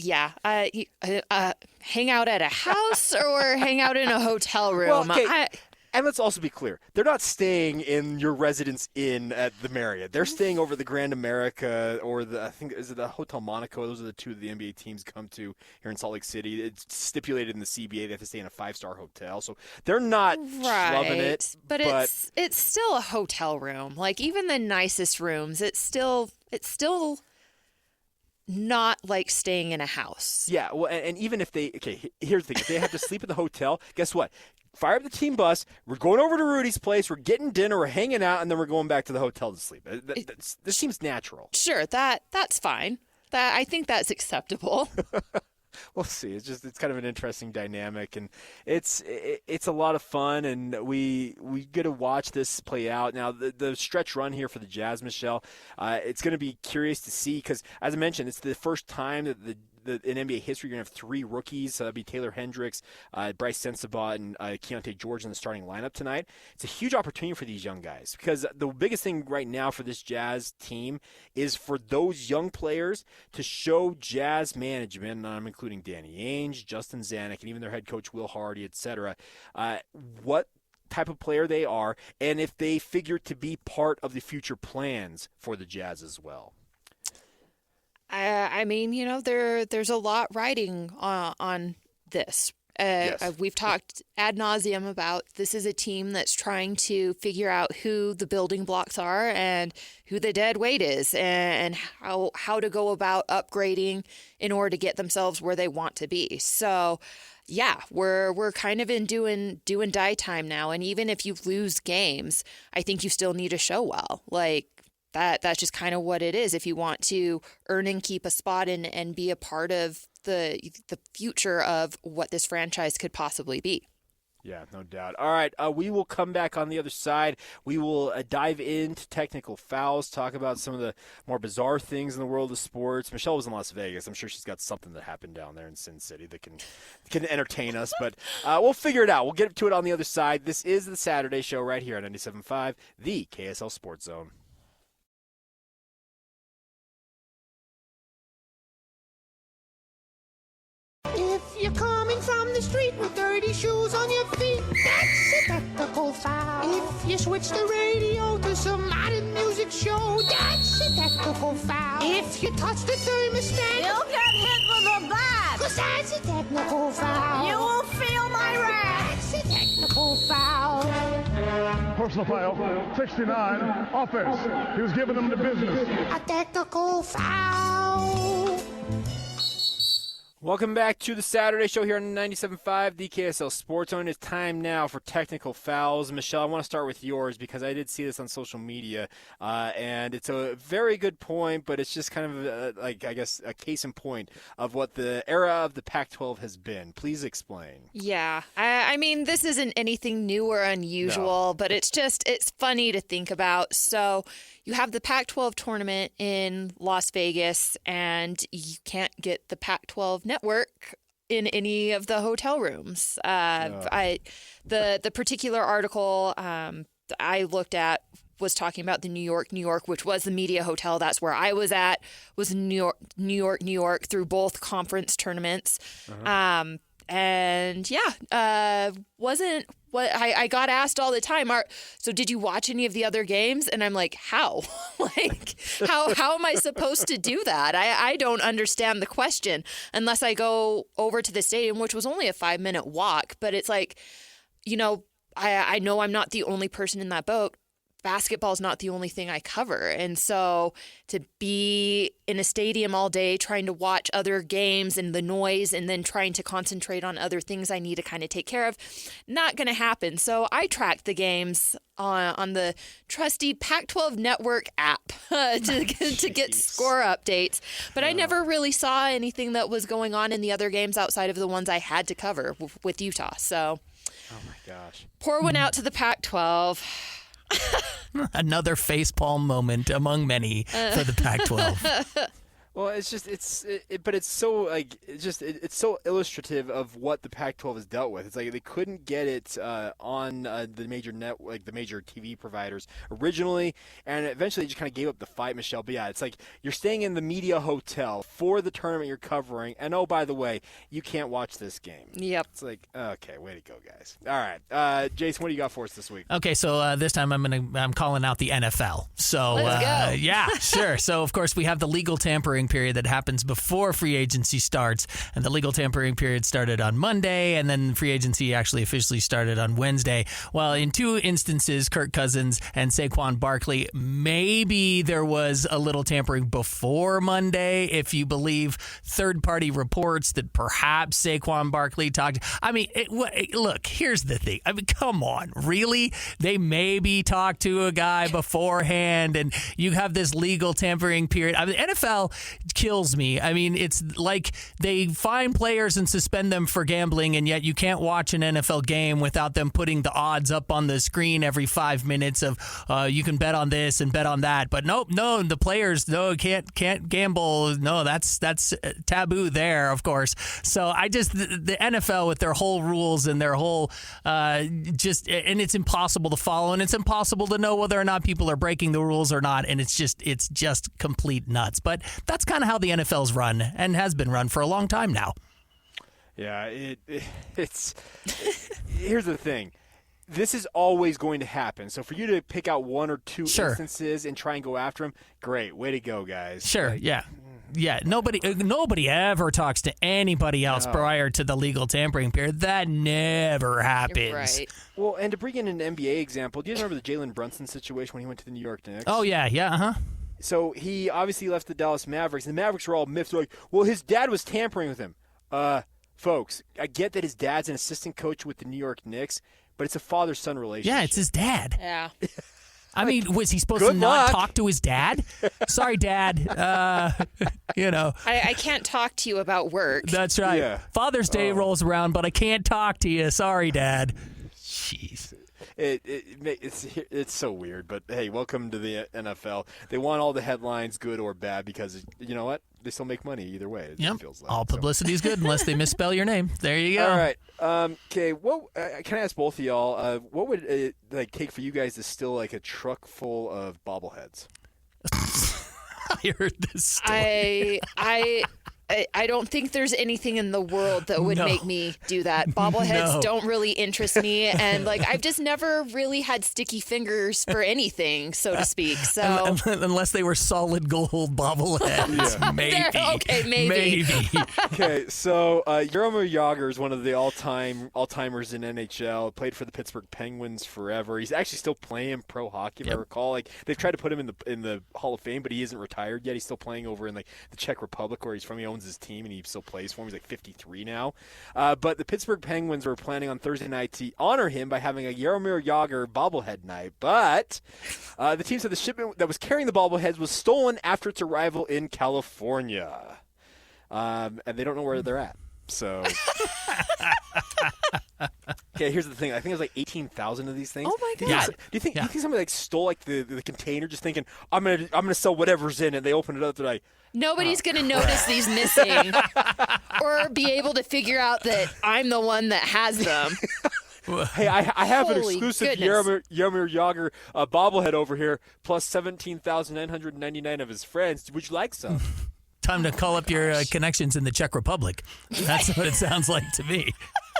out at a house or hang out in a hotel room. Well, okay. And let's also be clear. They're not staying in your residence inn at the Marriott. They're staying over the Grand America or is it the Hotel Monaco? Those are the two that the NBA teams come to here in Salt Lake City. It's stipulated in the CBA they have to stay in a 5-star hotel. So they're not loving it. But it's still a hotel room. Even the nicest rooms, it's still not like staying in a house. Yeah, well, and even if here's the thing. If they have to sleep in the hotel, guess what? Fire up the team bus. We're going over to Rudy's place. We're getting dinner. We're hanging out, and then we're going back to the hotel to sleep. This seems natural. Sure, that's fine. I think that's acceptable. We'll see. It's kind of an interesting dynamic, and it's a lot of fun, and we get to watch this play out. Now, the stretch run here for the Jazz, Michelle, it's going to be curious to see because, as I mentioned, it's the first time that in NBA history, you're going to have 3 rookies. That'd be Taylor Hendricks, Bryce Sensabaugh, and Keontae George in the starting lineup tonight. It's a huge opportunity for these young guys because the biggest thing right now for this Jazz team is for those young players to show Jazz management, and I'm including Danny Ainge, Justin Zanuck, and even their head coach Will Hardy, etc., what type of player they are, and if they figure to be part of the future plans for the Jazz as well. I mean, there's a lot riding on this. Yes. We've talked ad nauseum about this is a team that's trying to figure out who the building blocks are and who the dead weight is and how to go about upgrading in order to get themselves where they want to be. So, yeah, we're kind of in doing die time now. And even if you lose games, I think you still need to show well. That's just kind of what it is. If you want to earn and keep a spot and be a part of the future of what this franchise could possibly be. Yeah, no doubt. All right, we will come back on the other side. We will dive into technical fouls, talk about some of the more bizarre things in the world of sports. Michelle was in Las Vegas. I'm sure she's got something that happened down there in Sin City that can entertain us, but we'll figure it out. We'll get to it on the other side. This is the Saturday Show right here on 97.5, the KSL Sports Zone. the street with dirty shoes on your feet, that's a technical foul. If you switch the radio to some modern music show, that's a technical foul. If you touch the thermostat, You'll get hit with a bat. 'cause that's a technical foul. You will feel my wrath. That's a technical foul. Personal foul, 69, offense. He was giving them the business. A technical foul. Welcome back to the Saturday Show here on 97.5 DKSL Sports Zone. It's time now for technical fouls. Michelle, I want to start with yours because I did see this on social media, and it's a very good point, but it's just kind of I guess a case in point of what the era of the Pac-12 has been. Please explain. Yeah. I mean, this isn't anything new or unusual, but it's funny to think about. So you have the Pac-12 tournament in Las Vegas, and you can't get the Pac-12 network in any of the hotel rooms. The particular article I looked at was talking about the New York, which was the media hotel. That's where I was at, was New York through both conference tournaments. And yeah, wasn't what I got asked all the time. So did you watch any of the other games? And I'm like, how? how am I supposed to do that? I don't understand the question unless I go over to the stadium, which was only a 5-minute walk. But it's like, I know I'm not the only person in that boat. Basketball is not the only thing I cover. And so to be in a stadium all day trying to watch other games and the noise and then trying to concentrate on other things I need to kind of take care of, not going to happen. So I tracked the games on the trusty Pac-12 Network app to get score updates. But I never really saw anything that was going on in the other games outside of the ones I had to cover with Utah. So, oh my gosh. Pour one out to the Pac-12. Another facepalm moment among many for the Pac-12. Well, it's so it's so illustrative of what the Pac-12 has dealt with. It's like they couldn't get it on the major the major TV providers originally, and eventually they just kind of gave up the fight, Michelle. But yeah, it's like you're staying in the media hotel for the tournament you're covering, and oh, by the way, you can't watch this game. Yep. It's like, okay, way to go, guys. All right, Jason, what do you got for us this week? Okay, so this time I'm calling out the NFL. So Let's go. Yeah, sure. So of course we have the legal tampering period that happens before free agency starts, and the legal tampering period started on Monday, and then free agency actually officially started on Wednesday. Well, in two instances, Kirk Cousins and Saquon Barkley, maybe there was a little tampering before Monday, if you believe third-party reports that perhaps Saquon Barkley talked. I mean, look, here's the thing. I mean, come on, really? They maybe talked to a guy beforehand, and you have this legal tampering period. I mean, NFL kills me. I mean, it's like they fine players and suspend them for gambling, and yet you can't watch an NFL game without them putting the odds up on the screen every 5 minutes of you can bet on this and bet on that. But no, the players can't gamble. No, that's taboo there, of course. So I just the NFL with their whole rules and their whole and it's impossible to follow, and it's impossible to know whether or not people are breaking the rules or not, and it's just complete nuts. But that's kind of how the NFL's run and has been run for a long time now. Yeah, it's here's the thing. This is always going to happen. So for you to pick out one or two instances and try and go after them, great. Way to go, guys. Sure, yeah. Yeah, nobody ever talks to anybody else prior to the legal tampering period. That never happens. You're right. Well, and to bring in an NBA example, do you remember the Jalen Brunson situation when he went to the New York Knicks? Oh, yeah, uh-huh. So he obviously left the Dallas Mavericks, and the Mavericks were all miffed. They're like, well, his dad was tampering with him. Folks, I get that his dad's an assistant coach with the New York Knicks, but it's a father-son relationship. Yeah, it's his dad. Yeah. I mean, was he supposed to not talk to his dad? Sorry, Dad. I can't talk to you about work. That's right. Yeah. Father's Day rolls around, but I can't talk to you. Sorry, Dad. Jeez. It's so weird, but hey, welcome to the NFL. They want all the headlines, good or bad, because you know what? They still make money either way. It feels like. All publicity is good unless they misspell your name. There you go. All right. Okay. What can I ask both of y'all? What would it take for you guys to still a truck full of bobbleheads? I heard this story. I don't think there's anything in the world that would make me do that. Bobbleheads don't really interest me, and like I've just never really had sticky fingers for anything, so to speak. So unless they were solid gold bobbleheads, maybe. Okay, so Jaromir Jagr is one of the all-timers in NHL. Played for the Pittsburgh Penguins forever. He's actually still playing pro hockey, if I recall. Like they've tried to put him in the Hall of Fame, but he isn't retired yet. He's still playing over in like the Czech Republic, where he's from. He owns his team, and he still plays for him. He's like 53 now. But the Pittsburgh Penguins were planning on Thursday night to honor him by having a Jaromir Jagr bobblehead night. But the team said the shipment that was carrying the bobbleheads was stolen after its arrival in California. And they don't know where they're at. So, okay, here's the thing. I think there's like 18,000 of these things. Oh my god! Yeah. Do you think somebody like stole like the container, just thinking I'm gonna sell whatever's in it? They open it up, they're like, nobody's going to notice these missing or be able to figure out that I'm the one that has them. hey, I have an Holy exclusive goodness. Jaromir Jagr bobblehead over here, plus 17,999 of his friends. Would you like some? Time to call up your connections in the Czech Republic. That's what it sounds like to me.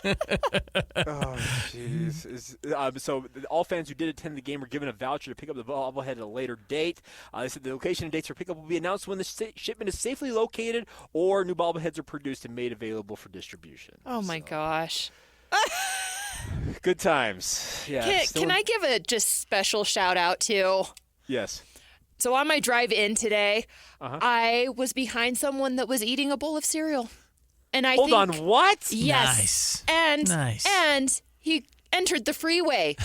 Oh, jeez. So all fans who did attend the game were given a voucher to pick up the bobblehead at a later date. They said the location and dates for pickup will be announced when the shipment is safely located or new bobbleheads are produced and made available for distribution. Oh my gosh. Good times. Yeah. Can I give a just special shout out to? Yes. So on my drive in today, I was behind someone that was eating a bowl of cereal. And I Hold on, what? Yes. Nice. And he entered the freeway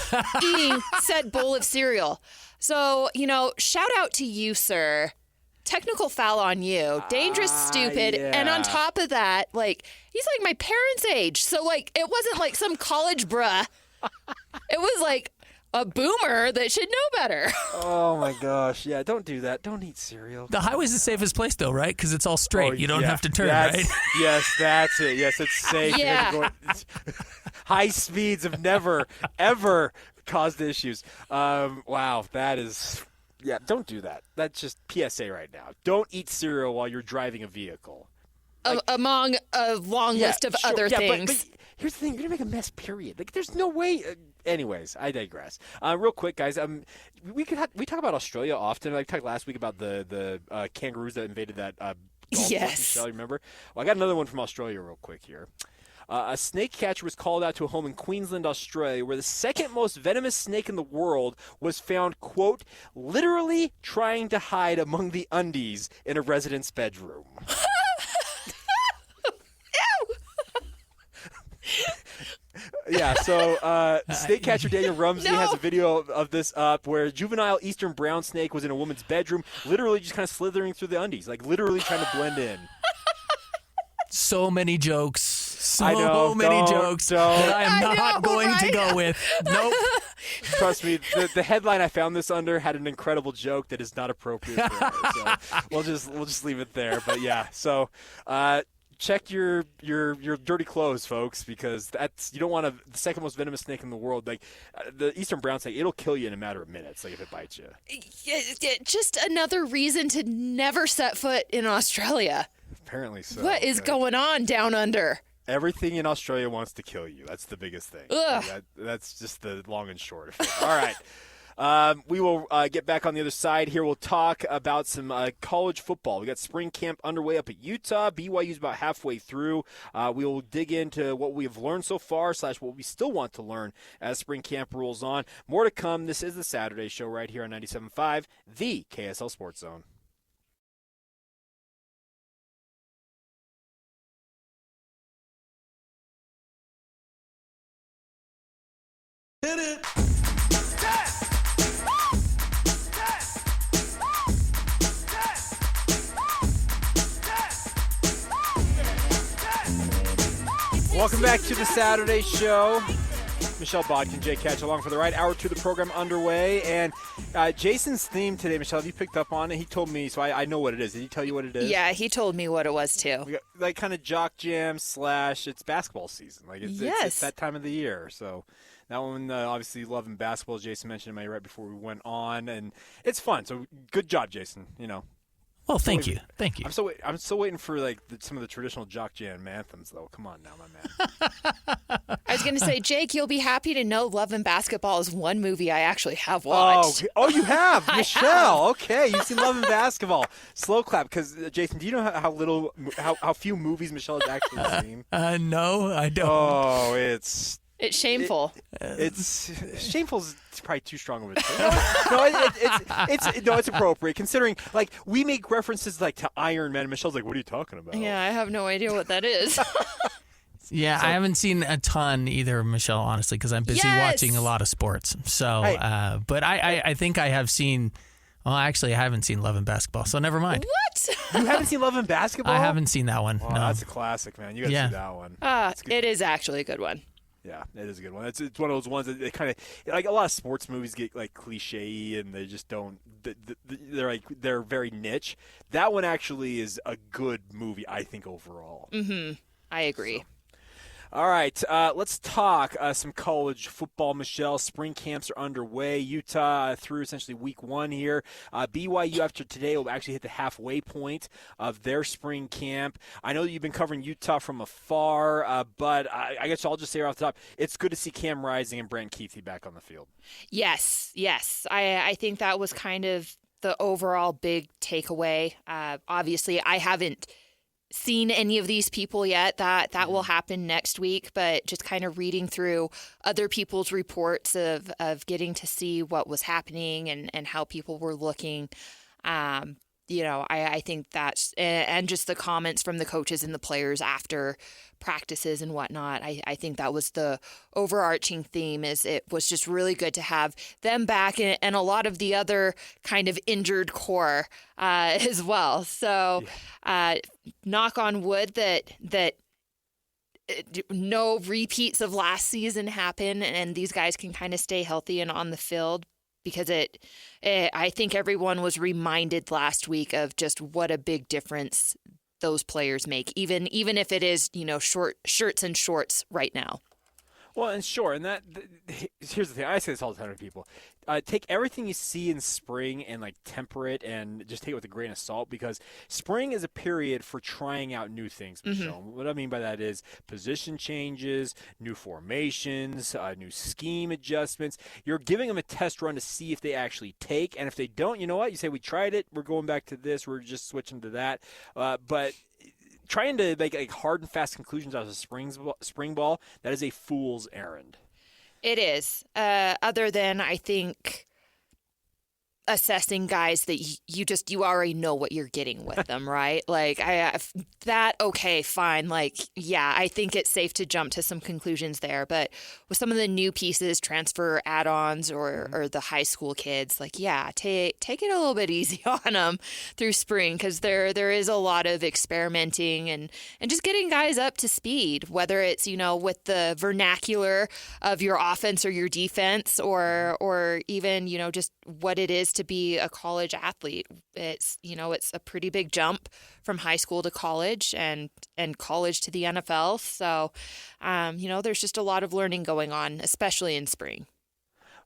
eating said bowl of cereal. So, shout out to you, sir. Technical foul on you. Dangerous, stupid. Yeah. And on top of that, he's like my parents' age. So, it wasn't like some college bruh. It was like a boomer that should know better. Oh, my gosh. Yeah, don't do that. Don't eat cereal. The highway's the safest place, though, right? Because it's all straight. You don't have to turn, right? Yes, that's it. Yes, it's safe. Yeah. High speeds have never, ever caused issues. Wow, that is... Yeah, don't do that. That's just PSA right now. Don't eat cereal while you're driving a vehicle. Among a long list of other things. But here's the thing. You're going to make a mess, period. There's no way... anyways, I digress. Real quick, guys, we talk about Australia often. I talked last week about the kangaroos that invaded that golf course, Michelle, remember? Well, I got another one from Australia real quick here. A snake catcher was called out to a home in Queensland, Australia, where the second most venomous snake in the world was found, quote, literally trying to hide among the undies in a resident's bedroom. Yeah, so snake catcher Daniel Rumsey has a video of this up where a juvenile eastern brown snake was in a woman's bedroom, literally just kind of slithering through the undies, literally trying to blend in. So many jokes. I know, Jokes that I am not going to go with. Nope. Trust me, the headline I found this under had an incredible joke that is not appropriate for her. So we'll just leave it there. But yeah, so check your dirty clothes, folks, because you don't want the second most venomous snake in the world. The eastern brown snake, it'll kill you in a matter of minutes. If it bites you. Just another reason to never set foot in Australia. Apparently so. What is going on down under? Everything in Australia wants to kill you. That's the biggest thing. That's just the long and short of it. All right. We will get back on the other side here. We'll talk about some college football. We got spring camp underway up at Utah. BYU's about halfway through. We will dig into what we have learned so far / what we still want to learn as spring camp rolls on. More to come. This is the Saturday Show right here on 97.5, the KSL Sports Zone. Hit it. Welcome back to the Saturday Show. Michelle Bodkin, Jay Catch along for the ride. Hour 2 of the program underway. And Jason's theme today, Michelle, have you picked up on it? He told me, so I know what it is. Did he tell you what it is? Yeah, he told me what it was too. We got kind of jock jam / it's basketball season. It's that time of the year. So that one, obviously loving basketball. Jason mentioned it right before we went on. And it's fun. So good job, Jason. Well, thank you. I'm still waiting for like some of the traditional Jock Jam anthems, though. Come on now, my man. I was going to say, Jake, you'll be happy to know Love and Basketball is one movie I actually have watched. Oh, you have, Michelle. Okay, you've seen Love and Basketball. Slow clap, because Jason, do you know how few movies Michelle has actually seen? No, I don't. Oh, it's shameful. It's shameful is probably too strong of a term. It's appropriate considering like we make references like to Iron Man. And Michelle's like, what are you talking about? Yeah, I have no idea what that is. Yeah, I haven't seen a ton either, Michelle, honestly, because I'm busy watching a lot of sports. So, but I think I have seen. Well, actually, I haven't seen Love and Basketball, so never mind. What? You haven't seen Love and Basketball? I haven't seen that one. Oh, no, that's a classic, man. You got to see that one. It is actually a good one. Yeah, it is a good one. It's one of those ones that they kind of like a lot of sports movies get like cliche and they just don't. They're very niche. That one actually is a good movie, I think overall. Mm-hmm. I agree. So. All right, let's talk some college football, Michelle. Spring camps are underway. Utah through essentially week 1 here. BYU after today will actually hit the halfway point of their spring camp. I know that you've been covering Utah from afar, but I guess I'll just say right off the top, it's good to see Cam Rising and Brent Keithy back on the field. Yes. I think that was kind of the overall big takeaway. Obviously, I haven't seen any of these people yet. That will happen next week, but just kind of reading through other people's reports of getting to see what was happening and how people were looking. I think that's, and just the comments from the coaches and the players after practices and whatnot. I think that was the overarching theme, is it was just really good to have them back and a lot of the other kind of injured core as well. So knock on wood that no repeats of last season happen and these guys can kind of stay healthy and on the field. Because I think everyone was reminded last week of just what a big difference those players make, even if it is, short shirts and shorts right now. Well, and sure, and here's the thing. I say this all the time to people. Take everything you see in spring and temper it and just take it with a grain of salt, because spring is a period for trying out new things, Michelle. Mm-hmm. What I mean by that is position changes, new formations, new scheme adjustments. You're giving them a test run to see if they actually take, and if they don't, you know what? You say, we tried it, we're going back to this, we're just switching to that. But trying to make hard and fast conclusions out of spring ball, that is a fool's errand. It is. Other than, I think, assessing guys that you already know what you're getting with them, right? Okay, fine. I think it's safe to jump to some conclusions there. But with some of the new pieces, transfer add-ons or the high school kids, take it a little bit easy on them through spring, because there is a lot of experimenting and just getting guys up to speed, whether it's, with the vernacular of your offense or your defense or even, just what it is to be a college athlete. It's a pretty big jump from high school to college and college to the NFL. So, there's just a lot of learning going on, especially in spring.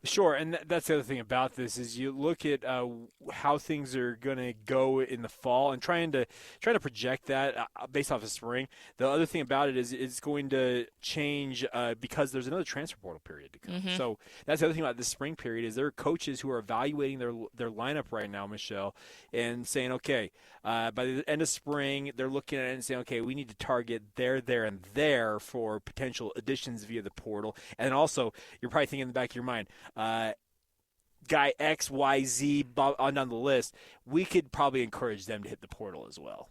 Sure, and that's the other thing about this is you look at how things are going to go in the fall and trying to project that based off of spring. The other thing about it is it's going to change because there's another transfer portal period to come. Mm-hmm. So that's the other thing about this spring period is there are coaches who are evaluating their lineup right now, Michelle, and saying, okay, by the end of spring, they're looking at it and saying, okay, we need to target there, and there for potential additions via the portal. And also, you're probably thinking in the back of your mind, guy X, Y, Z on down the list, we could probably encourage them to hit the portal as well.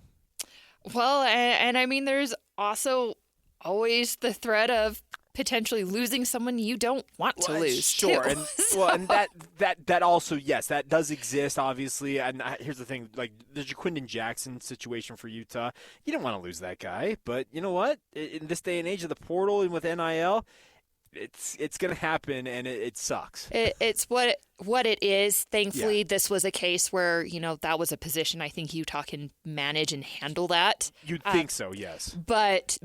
Well, and I mean, there's also always the threat of potentially losing someone you don't want to lose. Sure, too. and and that also, yes, that does exist, obviously. And here's the thing: the Jaquindon Jackson situation for Utah, you don't want to lose that guy, but you know what? In this day and age of the portal and with NIL, it's going to happen, and it sucks. It's what it is. Thankfully, This was a case where, that was a position I think Utah can manage and handle that. You'd think so, yes. But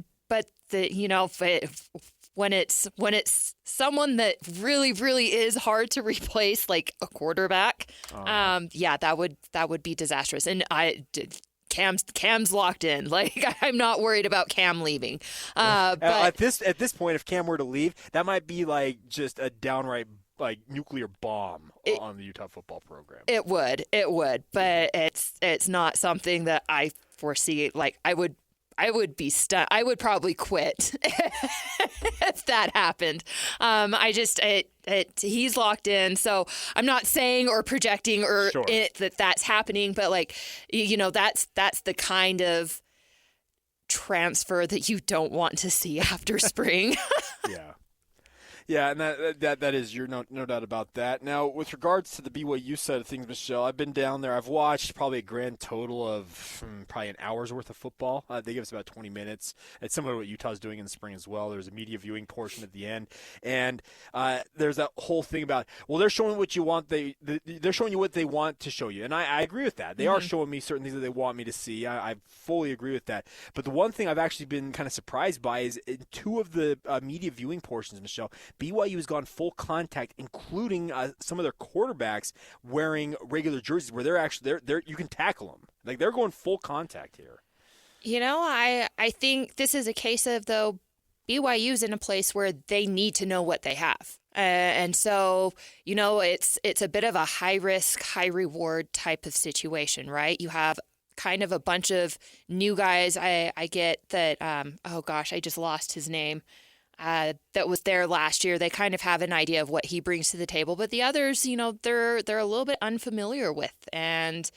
when it's someone that really, really is hard to replace, like a quarterback, that would be disastrous. And Cam's locked in. Like, I'm not worried about Cam leaving. But at this point, if Cam were to leave, that might be like just a downright like nuclear bomb on the Utah football program. It would, but it's not something that I foresee. Like, I would be stunned. I would probably quit if that happened. He's locked in, so I'm not saying or projecting that's happening, but like, that's the kind of transfer that you don't want to see after spring. Yeah, and that is, you're no doubt about that. Now, with regards to the BYU side of things, Michelle, I've been down there. I've watched probably a grand total of probably an hour's worth of football. They give us about 20 minutes. It's similar to what Utah's doing in the spring as well. There's a media viewing portion at the end, and there's that whole thing about, well, they're showing what you want. They're showing you what they want to show you, and I agree with that. They are showing me certain things that they want me to see. I fully agree with that. But the one thing I've actually been kind of surprised by is in two of the media viewing portions, Michelle, BYU has gone full contact, including some of their quarterbacks wearing regular jerseys where they're actually you can tackle them. Like, they're going full contact here. I think this is a case of, though, BYU's in a place where they need to know what they have. And so, it's a bit of a high risk, high reward type of situation, right? You have kind of a bunch of new guys. I get that, I just lost his name. That was there last year. They kind of have an idea of what he brings to the table, but the others, they're a little bit unfamiliar with, and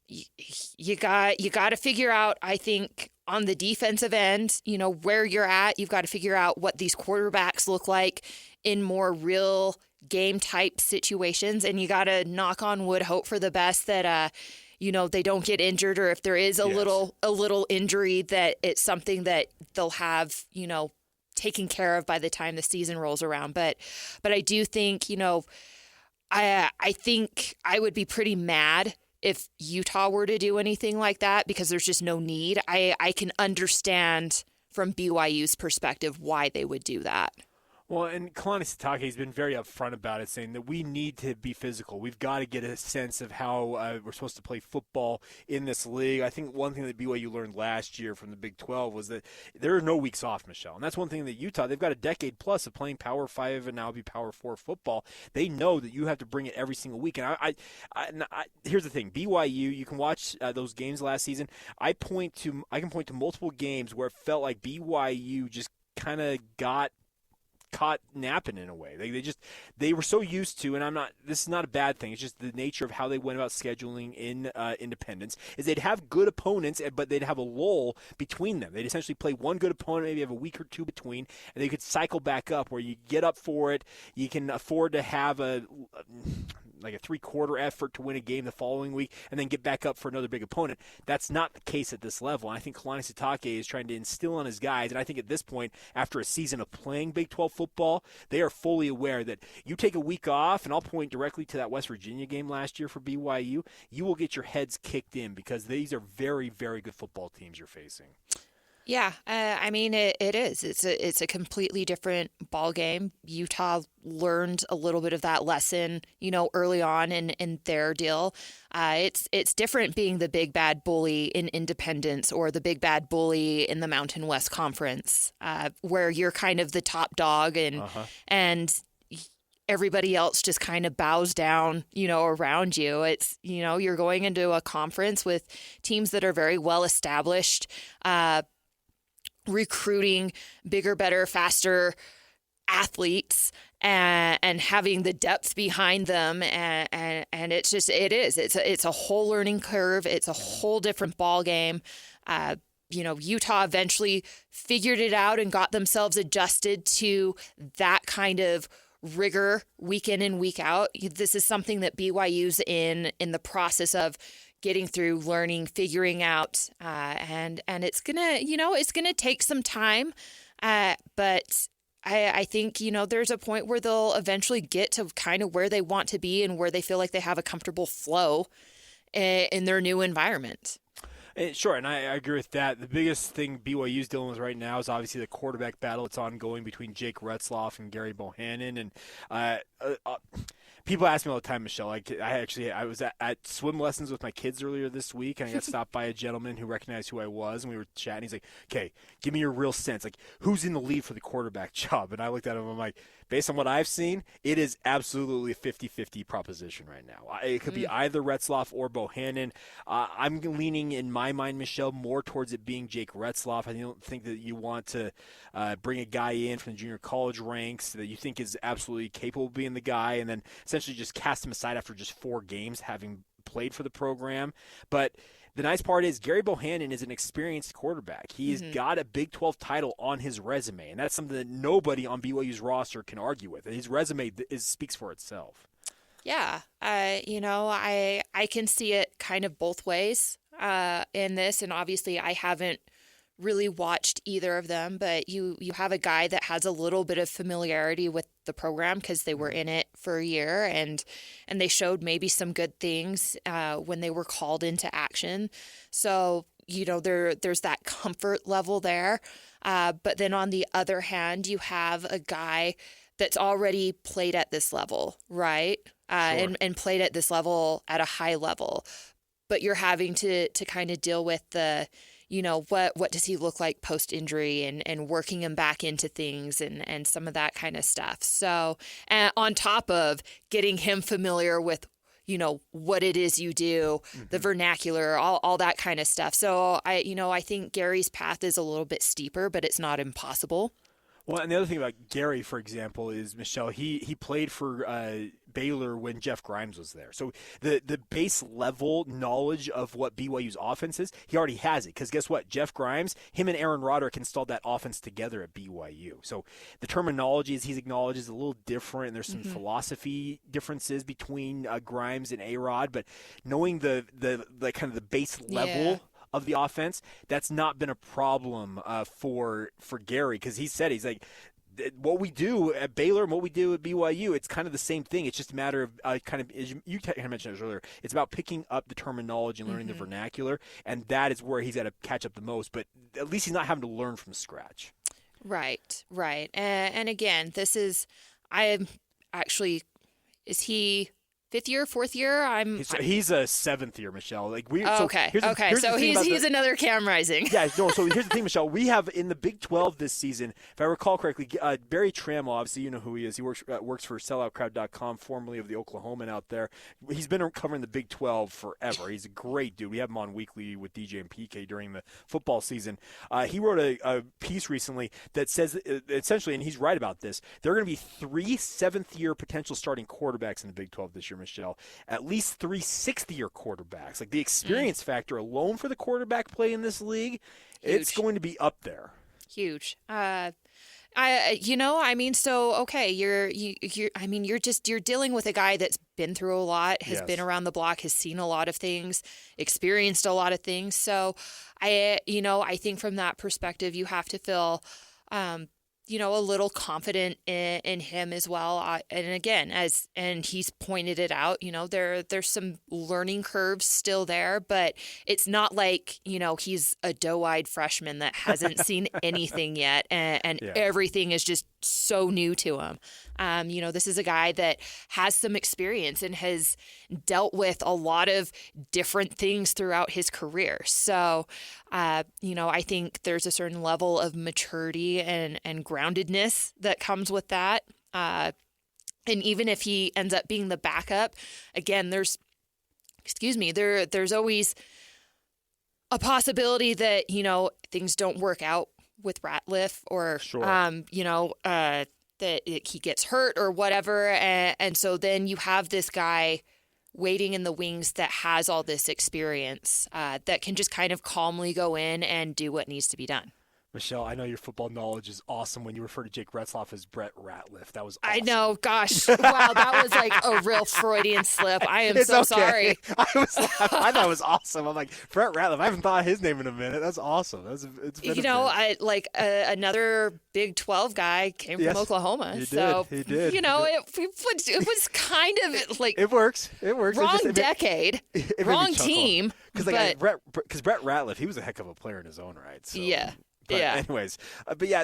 you got to figure out, I think, on the defensive end, where you're at. You've got to figure out what these quarterbacks look like in more real game type situations, and you got to, knock on wood, hope for the best that they don't get injured, or if there is a little injury, that it's something that they'll have, taken care of by the time the season rolls around. But I do think, I think I would be pretty mad if Utah were to do anything like that, because there's just no need. I can understand from BYU's perspective why they would do that. Well, and Kalani Sitake has been very upfront about it, saying that we need to be physical. We've got to get a sense of how we're supposed to play football in this league. I think one thing that BYU learned last year from the Big 12 was that there are no weeks off, Michelle. And that's one thing that Utah, they've got a decade plus of playing Power 5 and now be Power 4 football. They know that you have to bring it every single week. And I here's the thing. BYU, you can watch those games last season. I can point to multiple games where it felt like BYU just kind of got caught napping in a way. They were so used to, and this is not a bad thing, it's just the nature of how they went about scheduling in independence, is they'd have good opponents, but they'd have a lull between them. They'd essentially play one good opponent, maybe have a week or two between, and they could cycle back up where you get up for it. You can afford to have a 3-quarter effort to win a game the following week and then get back up for another big opponent. That's not the case at this level. And I think Kalani Sitake is trying to instill on his guys, and I think at this point, after a season of playing Big 12 football, they are fully aware that you take a week off, and I'll point directly to that West Virginia game last year for BYU, you will get your heads kicked in, because these are very, very good football teams you're facing. Yeah, it is. It's a completely different ball game. Utah learned a little bit of that lesson, early on in their deal. It's different being the big bad bully in Independence or the big bad bully in the Mountain West Conference, where you're kind of the top dog and everybody else just kind of bows down, around you. It's, you're going into a conference with teams that are very well established, recruiting bigger, better, faster athletes and having the depth behind them. And it's a whole learning curve. It's a whole different ball game. Utah eventually figured it out and got themselves adjusted to that kind of rigor week in and week out. This is something that BYU's in the process of getting through, learning, figuring out, and it's gonna take some time, but I think there's a point where they'll eventually get to kind of where they want to be and where they feel like they have a comfortable flow in their new environment. Sure, and I agree with that. The biggest thing BYU's dealing with right now is obviously the quarterback battle that's ongoing between Jake Retzloff and Gary Bohannon. And people ask me all the time, Michelle. I was at swim lessons with my kids earlier this week, and I got stopped by a gentleman who recognized who I was, and we were chatting. He's like, "Okay, give me your real sense. Like, who's in the lead for the quarterback job?" And I looked at him. I'm like, based on what I've seen, it is absolutely a 50-50 proposition right now. It could be either Retzloff or Bohannon. I'm leaning, in my mind, Michelle, more towards it being Jake Retzloff. I don't think that you want to bring a guy in from the junior college ranks that you think is absolutely capable of being the guy and then essentially just cast him aside after just 4 games having played for the program. But the nice part is Gary Bohannon is an experienced quarterback. He's got a Big 12 title on his resume, and that's something that nobody on BYU's roster can argue with. His resume speaks for itself. Yeah, I can see it kind of both ways in this, and obviously I haven't really watched either of them, but you have a guy that has a little bit of familiarity with the program because they were in it for a year and they showed maybe some good things when they were called into action. So, there's that comfort level there. But then on the other hand, you have a guy that's already played at this level, right? Sure. And played at this level at a high level. But you're having to kind of deal with the what does he look like post-injury and working him back into things and some of that kind of stuff. So on top of getting him familiar with, what it is you do, the vernacular, all that kind of stuff. So I think Gary's path is a little bit steeper, but it's not impossible. Well, and the other thing about Gary, for example, is, Michelle, he played for Baylor when Jeff Grimes was there. So the base level knowledge of what BYU's offense is, he already has it. Because guess what? Jeff Grimes, him and Aaron Roderick installed that offense together at BYU. So the terminology, as he's acknowledged, is a little different. And there's some philosophy differences between Grimes and A-Rod. But knowing the kind of the base level of the offense, that's not been a problem for Gary, because he said, he's like, what we do at Baylor and what we do at BYU, it's kind of the same thing. It's just a matter of you kind of mentioned it earlier, it's about picking up the terminology and learning the vernacular, and that is where he's got to catch up the most. But at least he's not having to learn from scratch. Right. And again, is he 5th year, 4th year? He's a 7th year, Michelle. So he's another Cam Rising. Yeah, no. So here's the thing, Michelle. We have in the Big 12 this season, if I recall correctly, Barry Trammell, obviously you know who he is. He works for SelloutCrowd.com, formerly of the Oklahoman out there. He's been covering the Big 12 forever. He's a great dude. We have him on weekly with DJ and PK during the football season. He wrote a piece recently that says essentially, and he's right about this, there are going to be 3 7th-year potential starting quarterbacks in the Big 12 this year, Michelle. At least 3 6th-year quarterbacks. Like the experience factor alone for the quarterback play in this league, it's going to be up there. Huge. You're dealing with a guy that's been through a lot, has been around the block, has seen a lot of things, experienced a lot of things. So I think from that perspective, you have to feel, a little confident in him as well. And again, and he's pointed it out, there's some learning curves still there, but it's not like, he's a doe-eyed freshman that hasn't seen anything yet. And everything is just so new to him. This is a guy that has some experience and has dealt with a lot of different things throughout his career. So, I think there's a certain level of maturity and groundedness that comes with that. And even if he ends up being the backup, again, there's always a possibility that, things don't work out with Ratliff or, that he gets hurt or whatever. And so then you have this guy waiting in the wings that has all this experience that can just kind of calmly go in and do what needs to be done. Michelle, I know your football knowledge is awesome when you refer to Jake Retzloff as Brett Ratliff. That was awesome. I know. Gosh. Wow. That was like a real Freudian slip. I am so sorry. I thought it was awesome. I'm like, Brett Ratliff. I haven't thought of his name in a minute. That's awesome. It's been another Big 12 guy came from Oklahoma. He so, did. It was kind of like. It works. Wrong decade. Wrong team. Because Brett Ratliff, he was a heck of a player in his own right. So. Yeah. But yeah. Anyways,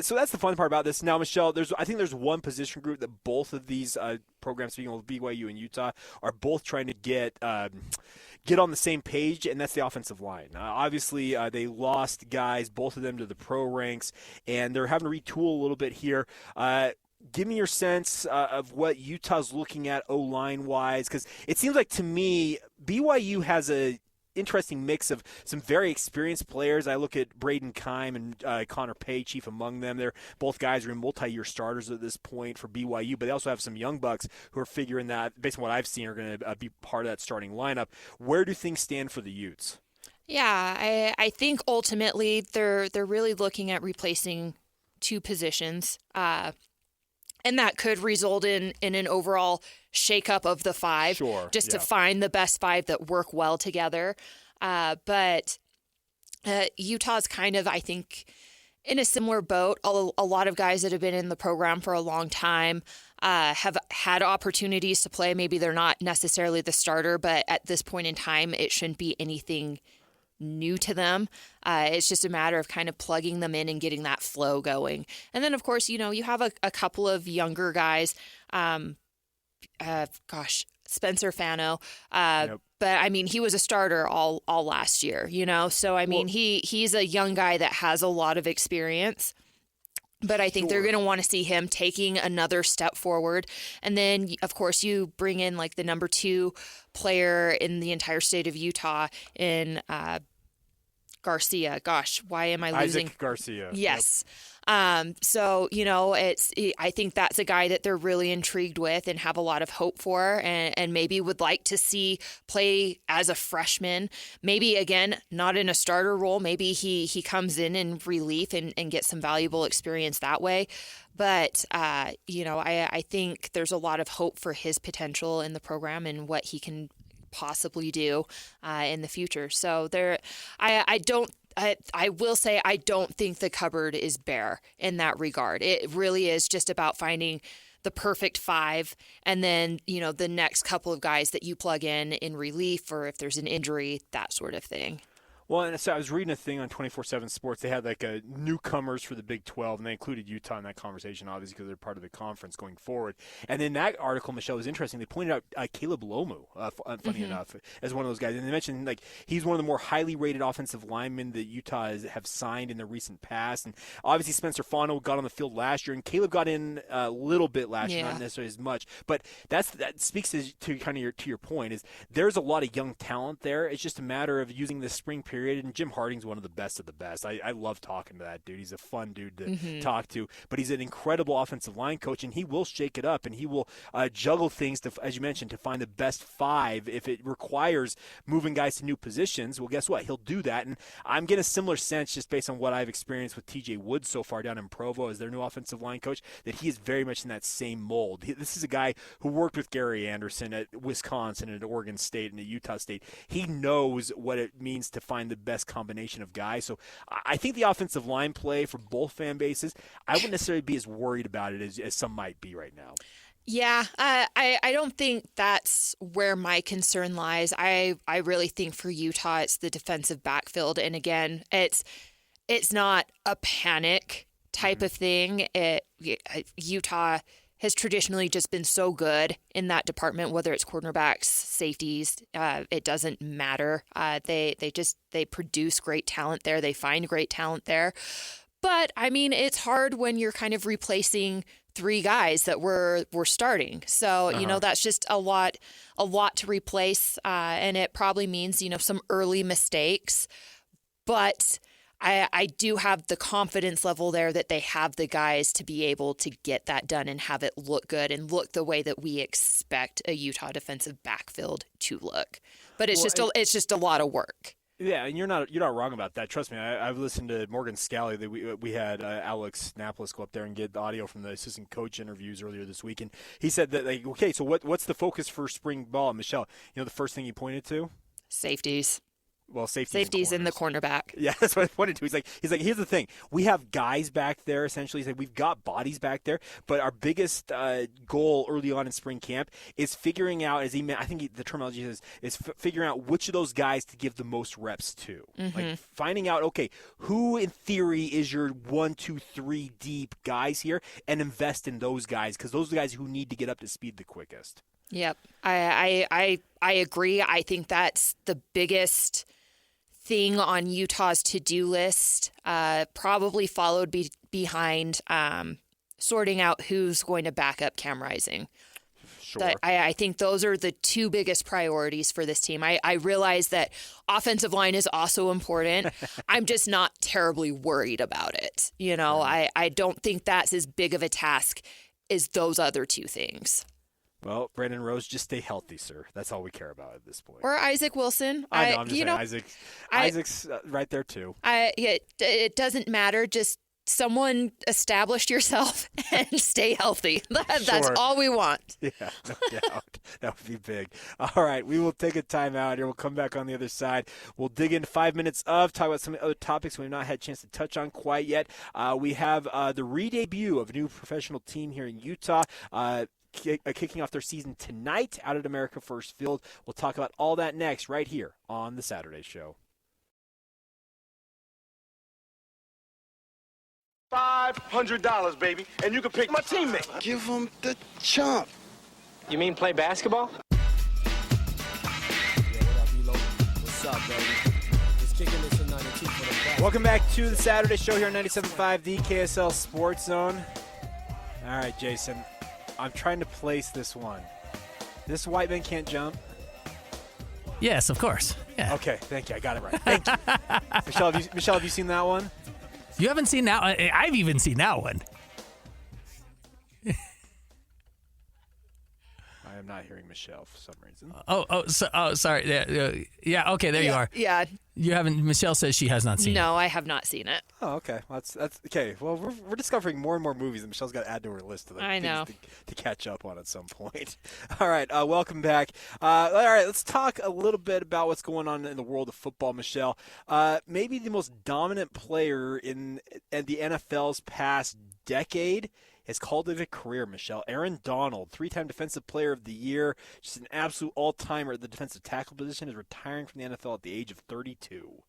so that's the fun part about this. Now, Michelle, I think there's one position group that both of these programs, speaking of BYU and Utah, are both trying to get on the same page, and that's the offensive line. Obviously, they lost guys, both of them, to the pro ranks, and they're having to retool a little bit here. Give me your sense of what Utah's looking at O-line wise, because it seems like to me BYU has a interesting mix of some very experienced players. I look at Braden Keim and Connor Pay, chief among them. They're both guys who are multi-year starters at this point for BYU, but they also have some young bucks who are figuring that, based on what I've seen, are going to be part of that starting lineup. Where do things stand for the Utes? Yeah, I think ultimately they're really looking at replacing two positions, and that could result in an overall shakeup of the five, to find the best five that work well together. But Utah's kind of, I think, in a similar boat. A lot of guys that have been in the program for a long time have had opportunities to play. Maybe they're not necessarily the starter, but at this point in time, it shouldn't be anything new to them. It's just a matter of kind of plugging them in and getting that flow going. And then, of course, you have a couple of younger guys. Spencer Fano. Yep. But I mean, he was a starter all last year, So I mean, he's a young guy that has a lot of experience. But I think they're going to want to see him taking another step forward. And then, of course, you bring in like the number 2 player in the entire state of Utah in Garcia. Gosh, why am I losing? Isaac Garcia. Yes. So, I think that's a guy that they're really intrigued with and have a lot of hope for, and maybe would like to see play as a freshman. Maybe, again, not in a starter role. Maybe he comes in relief and gets some valuable experience that way. But, I think there's a lot of hope for his potential in the program and what he can possibly do in the future. So I will say I don't think the cupboard is bare in that regard. It really is just about finding the perfect 5, and then, the next couple of guys that you plug in relief, or if there's an injury, that sort of thing. Well, and so I was reading a thing on 24/7 Sports. They had like newcomers for the Big 12, and they included Utah in that conversation, obviously, because they're part of the conference going forward. And in that article, Michelle, was interesting. They pointed out Caleb Lomu, funny enough, as one of those guys. And they mentioned like he's one of the more highly rated offensive linemen that Utah have signed in the recent past. And obviously, Spencer Fano got on the field last year, and Caleb got in a little bit last year, not necessarily as much. But that speaks to kind of your point, is there's a lot of young talent there. It's just a matter of using this spring period. And Jim Harding's one of the best of the best. I love talking to that dude. He's a fun dude to talk to. But he's an incredible offensive line coach, and he will shake it up, and he will juggle things, as you mentioned, to find the best 5. If it requires moving guys to new positions, well, guess what? He'll do that. And I'm getting a similar sense, just based on what I've experienced with TJ Woods so far down in Provo as their new offensive line coach, that he is very much in that same mold. This is a guy who worked with Gary Anderson at Wisconsin, at Oregon State, and at Utah State. He knows what it means to find the best combination of guys. So I think the offensive line play for both fan bases, I wouldn't necessarily be as worried about it as some might be right now. Yeah, I don't think that's where my concern lies. I really think for Utah, it's the defensive backfield. And again, it's not a panic type of thing. Utah has traditionally just been so good in that department, whether it's cornerbacks, safeties, it doesn't matter. They produce great talent there. They find great talent there. But I mean, it's hard when you're kind of replacing 3 guys that were starting. So, that's just a lot to replace. And it probably means, some early mistakes, but I do have the confidence level there that they have the guys to be able to get that done and have it look good and look the way that we expect a Utah defensive backfield to look. But it's just a lot of work. Yeah, and you're not wrong about that. Trust me, I've listened to Morgan Scally. We had Alex Napolis go up there and get the audio from the assistant coach interviews earlier this week, and he said that, like, okay, so what's the focus for spring ball? Michelle, the first thing he pointed to? Safeties. Well, safeties in the cornerback. Yeah, that's what I pointed to. He's like, here's the thing. We have guys back there, essentially. He's like, we've got bodies back there, but our biggest goal early on in spring camp is figuring out, I think the terminology is figuring out which of those guys to give the most reps to. Mm-hmm. Like finding out, okay, who in theory is your 1, 2, 3 deep guys here, and invest in those guys, because those are the guys who need to get up to speed the quickest. Yep. I agree. I think that's the biggest thing on Utah's to-do list, probably followed behind sorting out who's going to back up Cam Rising. Sure. I think those are the two biggest priorities for this team. I realize that offensive line is also important. I'm just not terribly worried about it. I don't think that's as big of a task as those other two things. Well, Brandon Rose, just stay healthy, sir. That's all we care about at this point. Or Isaac Wilson. I know, I'm just saying Isaac's right there too. It doesn't matter. Just someone establish yourself and stay healthy. That's all we want. Yeah, no doubt. That would be big. All right, we will take a timeout here. We'll come back on the other side. We'll dig into 5 minutes talk about some other topics we've not had a chance to touch on quite yet. We have the re-debut of a new professional team here in Utah. Kicking off their season tonight out at America First Field. We'll talk about all that next right here on The Saturday Show. $500, baby, and you can pick my teammate. Give him the chump. You mean play basketball? Yeah, what up, Elo? What's up, baby? Just kicking this in 92 for the back. Welcome back to The Saturday Show here on 97.5, the KSL Sports Zone. All right, Jason. I'm trying to place this one. This white man can't jump? Yes, of course. Yeah. Okay, thank you. I got it right. Thank you. Michelle, have you seen that one? You haven't seen that one? I've even seen that one. I am not hearing Michelle for some reason. Sorry. Yeah. Okay, there you are. Yeah. You haven't. Michelle says she has not seen it. No, I have not seen it. Oh, okay. Well, that's okay. Well, we're discovering more and more movies that Michelle's got to add to her list of I know. things to catch up on at some point. All right. Welcome back. All right. Let's talk a little bit about what's going on in the world of football, Michelle. Maybe the most dominant player in the NFL's past decade has called it a career, Michelle. Aaron Donald, 3-time Defensive Player of the Year, just an absolute all-timer at the defensive tackle position, is retiring from the NFL at the age of 32.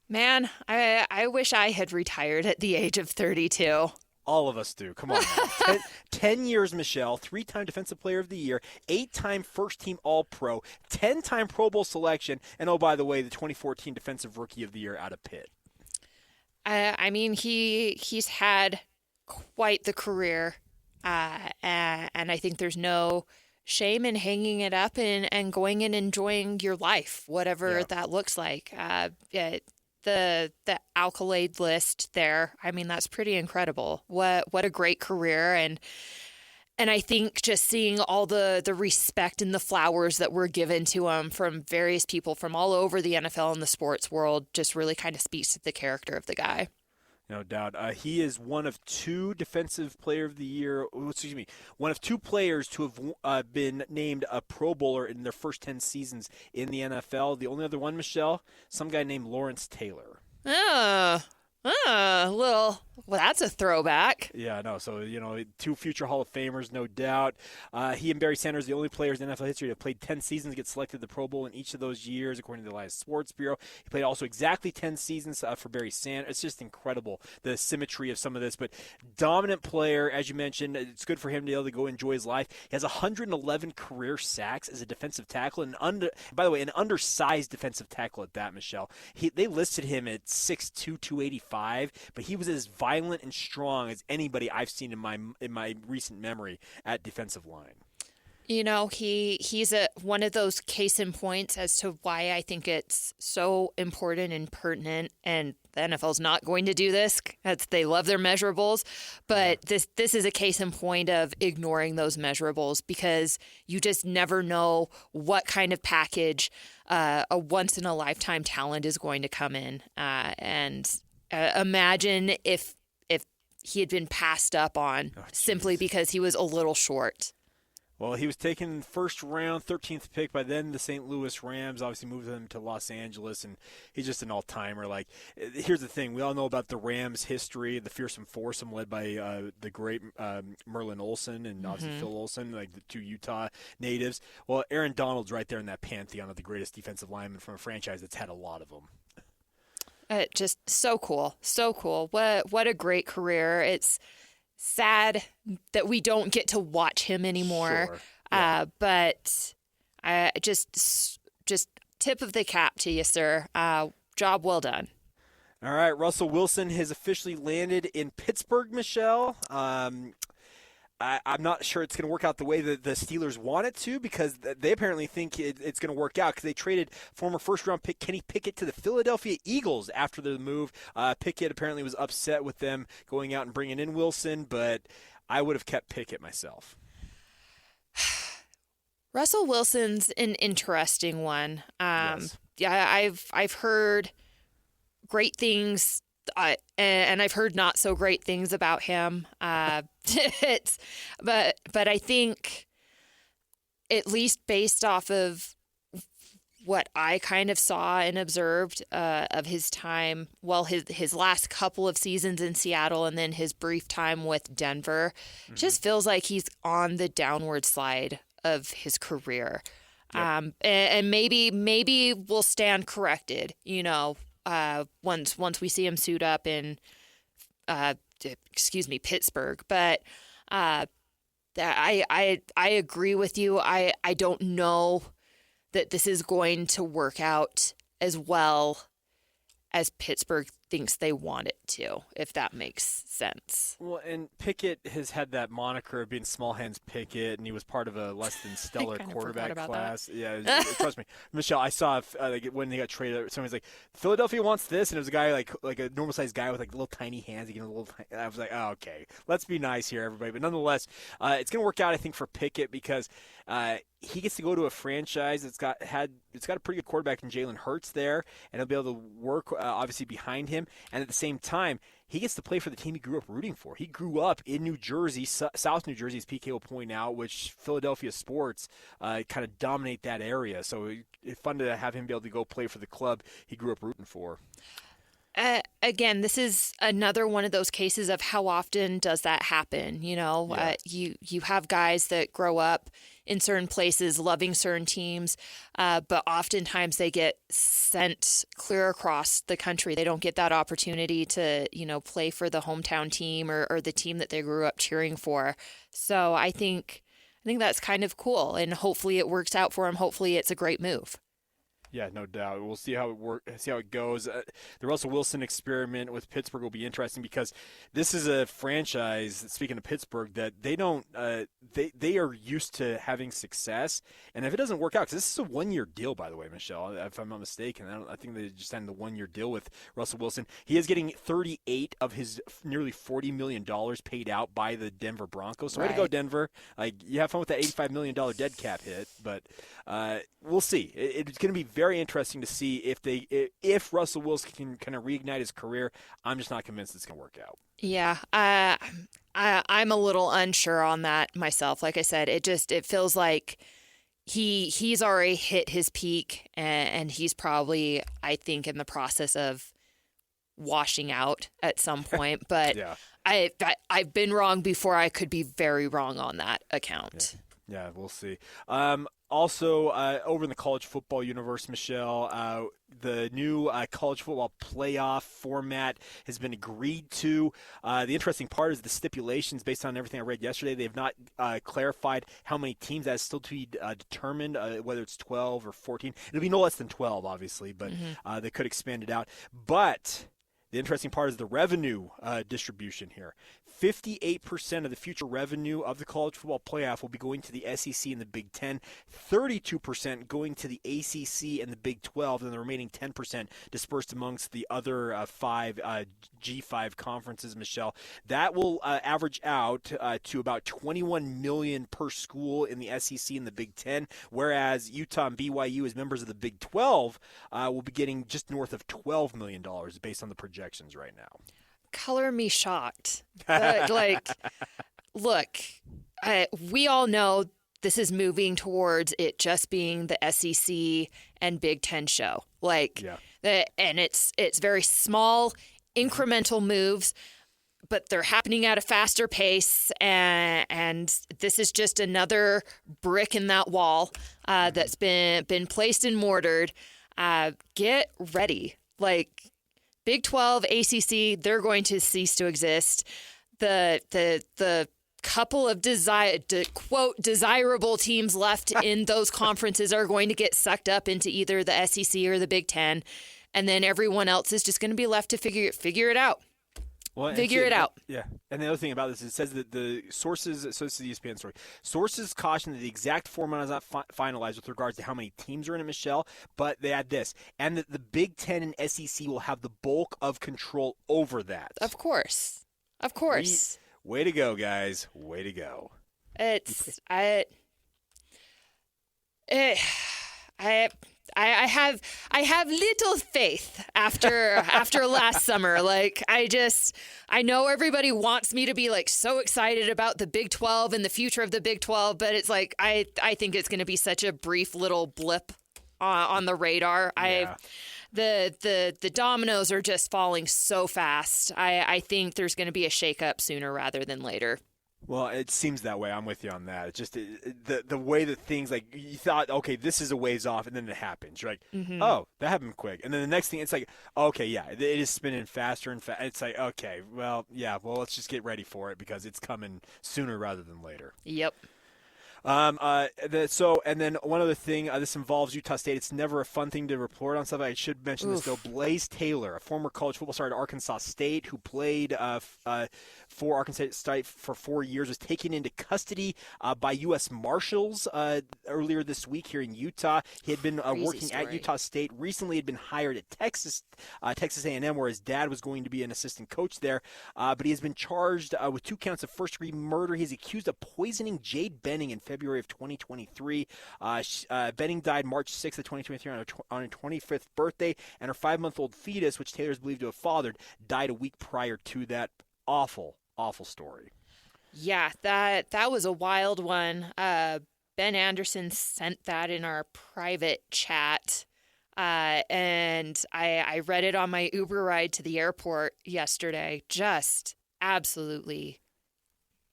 Man, I wish I had retired at the age of 32. All of us do. Come on now. 10 years, Michelle, 3-time Defensive Player of the Year, 8-time first-team All-Pro, 10-time Pro Bowl selection, and, oh, by the way, the 2014 Defensive Rookie of the Year out of Pitt. I mean, he's had quite the career, and I think there's no shame in hanging it up and going and enjoying your life, whatever that looks like. The accolade list there, I mean, that's pretty incredible. What a great career, and I think just seeing all the respect and the flowers that were given to him from various people from all over the NFL and the sports world just really kind of speaks to the character of the guy. No doubt. He is one of 2 Defensive Player of the Year, one of 2 players to have been named a Pro Bowler in their first 10 seasons in the NFL. The only other one, Michelle, some guy named Lawrence Taylor. That's a throwback. Yeah, I know. So, 2 future Hall of Famers, no doubt. He and Barry Sanders, the only players in NFL history to have played 10 seasons, get selected to the Pro Bowl in each of those years, according to the Elias Sports Bureau. He played also exactly 10 seasons for Barry Sanders. It's just incredible, the symmetry of some of this. But dominant player, as you mentioned, it's good for him to be able to go enjoy his life. He has 111 career sacks as a defensive tackle, and an undersized defensive tackle at that, Michelle. They listed him at 6'2", 285, but he was as violent and strong as anybody I've seen in my recent memory at defensive line. You know, he's one of those case in points as to why I think it's so important and pertinent. And the NFL's not going to do this. They love their measurables, but this is a case in point of ignoring those measurables because you just never know what kind of package a once in a lifetime talent is going to come in. And imagine if he had been passed up on simply because he was a little short. Well, he was taken first round, 13th pick by then the St. Louis Rams. Obviously moved him to Los Angeles, and he's just an all-timer. Like, here's the thing. We all know about the Rams' history, the fearsome foursome led by the great Merlin Olsen and obviously Phil Olsen, like the two Utah natives. Well, Aaron Donald's right there in that pantheon of the greatest defensive linemen from a franchise that's had a lot of them. Just so cool. So cool. What a great career. It's sad that we don't get to watch him anymore. Sure. Yeah. But just tip of the cap to you, sir. Job well done. All right, Russell Wilson has officially landed in Pittsburgh, Michelle. I'm not sure it's going to work out the way that the Steelers want it to because they apparently think it's going to work out because they traded former first-round pick Kenny Pickett to the Philadelphia Eagles after the move. Pickett apparently was upset with them going out and bringing in Wilson, but I would have kept Pickett myself. Russell Wilson's an interesting one. Yes. Yeah, I've heard great things. And I've heard not so great things about him. But I think, at least based off of what I kind of saw and observed of his time, well, his last couple of seasons in Seattle and then his brief time with Denver, just feels like he's on the downward slide of his career. Yep. And maybe we'll stand corrected, once we see him suit up in, Pittsburgh. But I agree with you. I don't know that this is going to work out as well as Pittsburgh thinks they want it to, if that makes sense. Well, and Pickett has had that moniker of being small hands Pickett, and he was part of a less than stellar quarterback class. That. Yeah, trust me, Michelle. I saw when they got traded, somebody's like, Philadelphia wants this, and it was a guy like a normal sized guy with like little tiny hands. I was like, oh, okay, let's be nice here, everybody. But nonetheless, it's going to work out, I think, for Pickett because he gets to go to a franchise that's got a pretty good quarterback in Jalen Hurts there, and he'll be able to work obviously behind him. And at the same time, he gets to play for the team he grew up rooting for. He grew up in New Jersey, South New Jersey, as PK will point out, which Philadelphia sports kind of dominate that area. So it's fun to have him be able to go play for the club he grew up rooting for. Again, this is another one of those cases of how often does that happen? Yeah. You have guys that grow up in certain places, loving certain teams, but oftentimes they get sent clear across the country. They don't get that opportunity to, play for the hometown team or the team that they grew up cheering for. So I think that's kind of cool, and hopefully it works out for him. Hopefully it's a great move. Yeah, no doubt. We'll see how it goes. The Russell Wilson experiment with Pittsburgh will be interesting because this is a franchise, speaking of Pittsburgh, that they don't they are used to having success. And if it doesn't work out, because this is a one-year deal, by the way, Michelle, if I'm not mistaken. I think they just signed the one-year deal with Russell Wilson. He is getting 38 of his nearly $40 million paid out by the Denver Broncos. So way to go, Denver. You have fun with that $85 million dead cap hit. But we'll see. It's going to be very interesting to see if Russell Wilson can kind of reignite his career. I'm just not convinced it's going to work out. Yeah, I'm a little unsure on that myself. Like I said, it feels like he's already hit his peak, and he's probably, I think, in the process of washing out at some point. But Yeah. I've been wrong before. I could be very wrong on that account. Yeah, we'll see. Also, over in the college football universe, Michelle, the new college football playoff format has been agreed to. The interesting part is the stipulations, based on everything I read yesterday. They have not clarified how many teams. That is still to be determined, whether it's 12 or 14. It'll be no less than 12, obviously, but they could expand it out. But the interesting part is the revenue distribution here. 58% of the future revenue of the college football playoff will be going to the SEC and the Big Ten, 32% going to the ACC and the Big 12, and the remaining 10% dispersed amongst the other five G5 conferences, Michelle. That will average out to about $21 million per school in the SEC and the Big Ten, whereas Utah and BYU, as members of the Big 12, will be getting just north of $12 million based on the projections right now. Color me shocked. But, look, we all know this is moving towards it just being the SEC and Big Ten show. And it's very small, incremental moves, but they're happening at a faster pace, and this is just another brick in that wall that's been placed and mortared. Get ready. Big 12, ACC, they're going to cease to exist. The couple of quote desirable teams left in those conferences are going to get sucked up into either the SEC or the Big Ten, and then everyone else is just going to be left to figure it out. Figure it out. Yeah. And the other thing about this is it says that the sources, so this is the ESPN story, sources caution that the exact format is not finalized with regards to how many teams are in it, Michelle, but they add this, and that the Big Ten and SEC will have the bulk of control over that. Of course. Way to go, guys. Way to go. I have little faith after last summer. I know everybody wants me to be so excited about the Big 12 and the future of the Big 12, but it's I think it's going to be such a brief little blip on the radar. Yeah. The dominoes are just falling so fast. I think there's going to be a shakeup sooner rather than later. Well, it seems that way. I'm with you on that. It's just the way that things, you thought, okay, this is a ways off, and then it happens. You're oh, that happened quick. And then the next thing, it's okay, yeah, it is spinning faster and faster. It's okay, well, let's just get ready for it because it's coming sooner rather than later. Yep. And then one other thing, this involves Utah State. It's never a fun thing to report on stuff. I should mention this, though. Blaze Taylor, a former college football star at Arkansas State who played for Arkansas State for 4 years, was taken into custody by U.S. Marshals earlier this week here in Utah. He had been working at Utah State. Recently had been hired at Texas A&M, where his dad was going to be an assistant coach there. But he has been charged with 2 counts of first-degree murder. He's accused of poisoning Jade Benning in February of 2023. Benning died March 6th of 2023 on her 25th birthday, and her 5-month-old fetus, which Taylor is believed to have fathered, died a week prior to that. Awful story. Yeah, that was a wild one. Ben Anderson sent that in our private chat, and I read it on my Uber ride to the airport yesterday. Just absolutely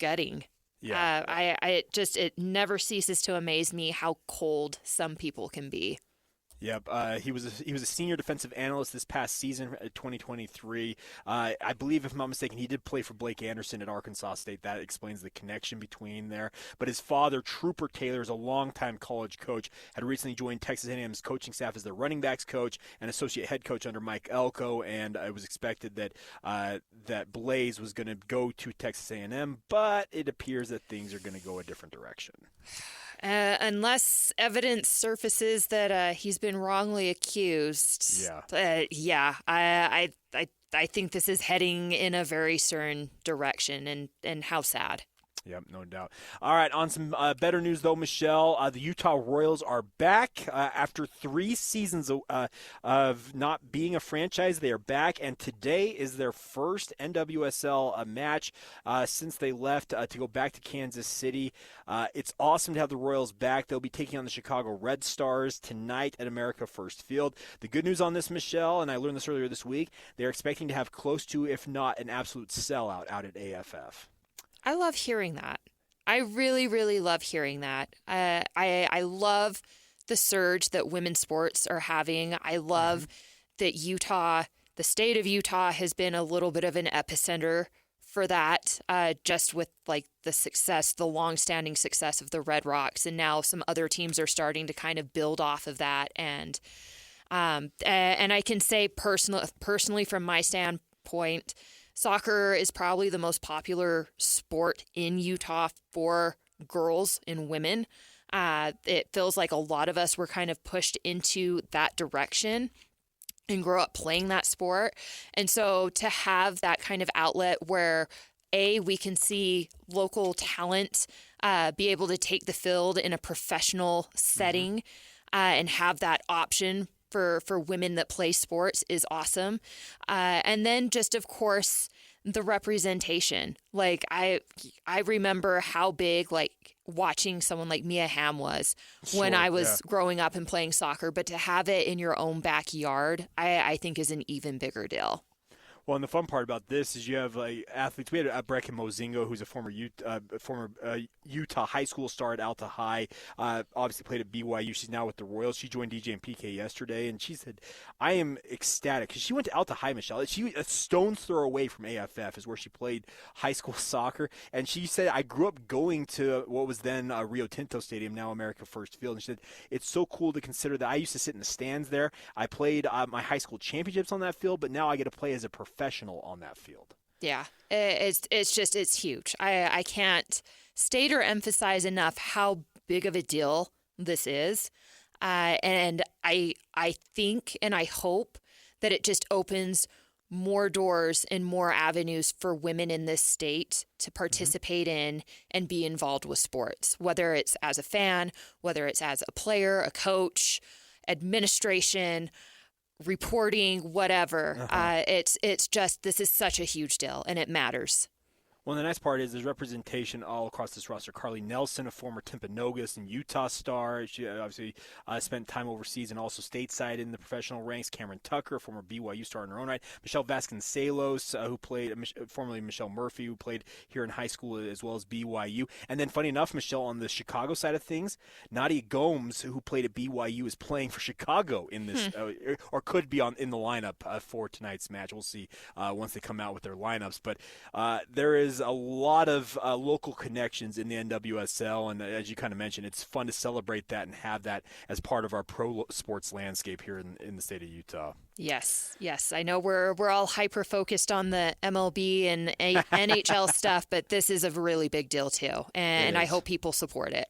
gutting. Yeah. It never ceases to amaze me how cold some people can be. Yep. He was a senior defensive analyst this past season, 2023. I believe, if I'm not mistaken, he did play for Blake Anderson at Arkansas State. That explains the connection between there. But his father, Trooper Taylor, is a longtime college coach, had recently joined Texas A&M's coaching staff as their running backs coach and associate head coach under Mike Elko. And it was expected that that Blaze was going to go to Texas A&M, but it appears that things are going to go a different direction. Unless evidence surfaces that he's been wrongly accused. I think this is heading in a very certain direction, and how sad. Yep, no doubt. All right, on some better news, though, Michelle. The Utah Royals are back after 3 seasons of not being a franchise. They are back, and today is their first NWSL match since they left to go back to Kansas City. It's awesome to have the Royals back. They'll be taking on the Chicago Red Stars tonight at America First Field. The good news on this, Michelle, and I learned this earlier this week, they're expecting to have close to, if not an absolute sellout out at AFF. I love hearing that. I really, really love hearing that. I love the surge that women's sports are having. I love that Utah, the state of Utah, has been a little bit of an epicenter for that, just with the success, the longstanding success of the Red Rocks, and now some other teams are starting to kind of build off of that. And I can say personally from my standpoint, Soccer is probably the most popular sport in Utah for girls and women. It feels like a lot of us were kind of pushed into that direction and grow up playing that sport. And so to have that kind of outlet where we can see local talent be able to take the field in a professional setting and have that option for women that play sports is awesome. And then just, of course, the representation. Like I remember how big watching someone like Mia Hamm was when I was growing up and playing soccer, but to have it in your own backyard, I think is an even bigger deal. Well, and the fun part about this is you have athletes. We had Brecken Mozingo, who's a former Utah high school star at Alta High. Obviously played at BYU. She's now with the Royals. She joined DJ and PK yesterday, and she said, "I am ecstatic," because she went to Alta High, Michelle. She a stone's throw away from AFF is where she played high school soccer, and she said, "I grew up going to what was then Rio Tinto Stadium, now America First Field." And she said, "It's so cool to consider that I used to sit in the stands there. I played my high school championships on that field, but now I get to play as a professional on that field." Yeah, it's huge. I can't state or emphasize enough how big of a deal this is. And I think and I hope that it just opens more doors and more avenues for women in this state to participate in and be involved with sports, whether it's as a fan, whether it's as a player, a coach, administration, reporting, whatever. It's just, this is such a huge deal, and it matters. Well, the nice part is there's representation all across this roster. Carly Nelson, a former Timpanogos and Utah star. She obviously spent time overseas and also stateside in the professional ranks. Cameron Tucker, a former BYU star in her own right. Michelle Vasconcelos, who played, formerly Michelle Murphy, who played here in high school as well as BYU. And then, funny enough, Michelle, on the Chicago side of things, Nadia Gomes, who played at BYU, is playing for Chicago in this, or could be in the lineup for tonight's match. We'll see once they come out with their lineups. But there is a lot of local connections in the NWSL, and as you kind of mentioned, it's fun to celebrate that and have that as part of our pro sports landscape here in the state of Utah. Yes. I know we're all hyper focused on the MLB and NHL stuff, but this is a really big deal too, and I hope people support it.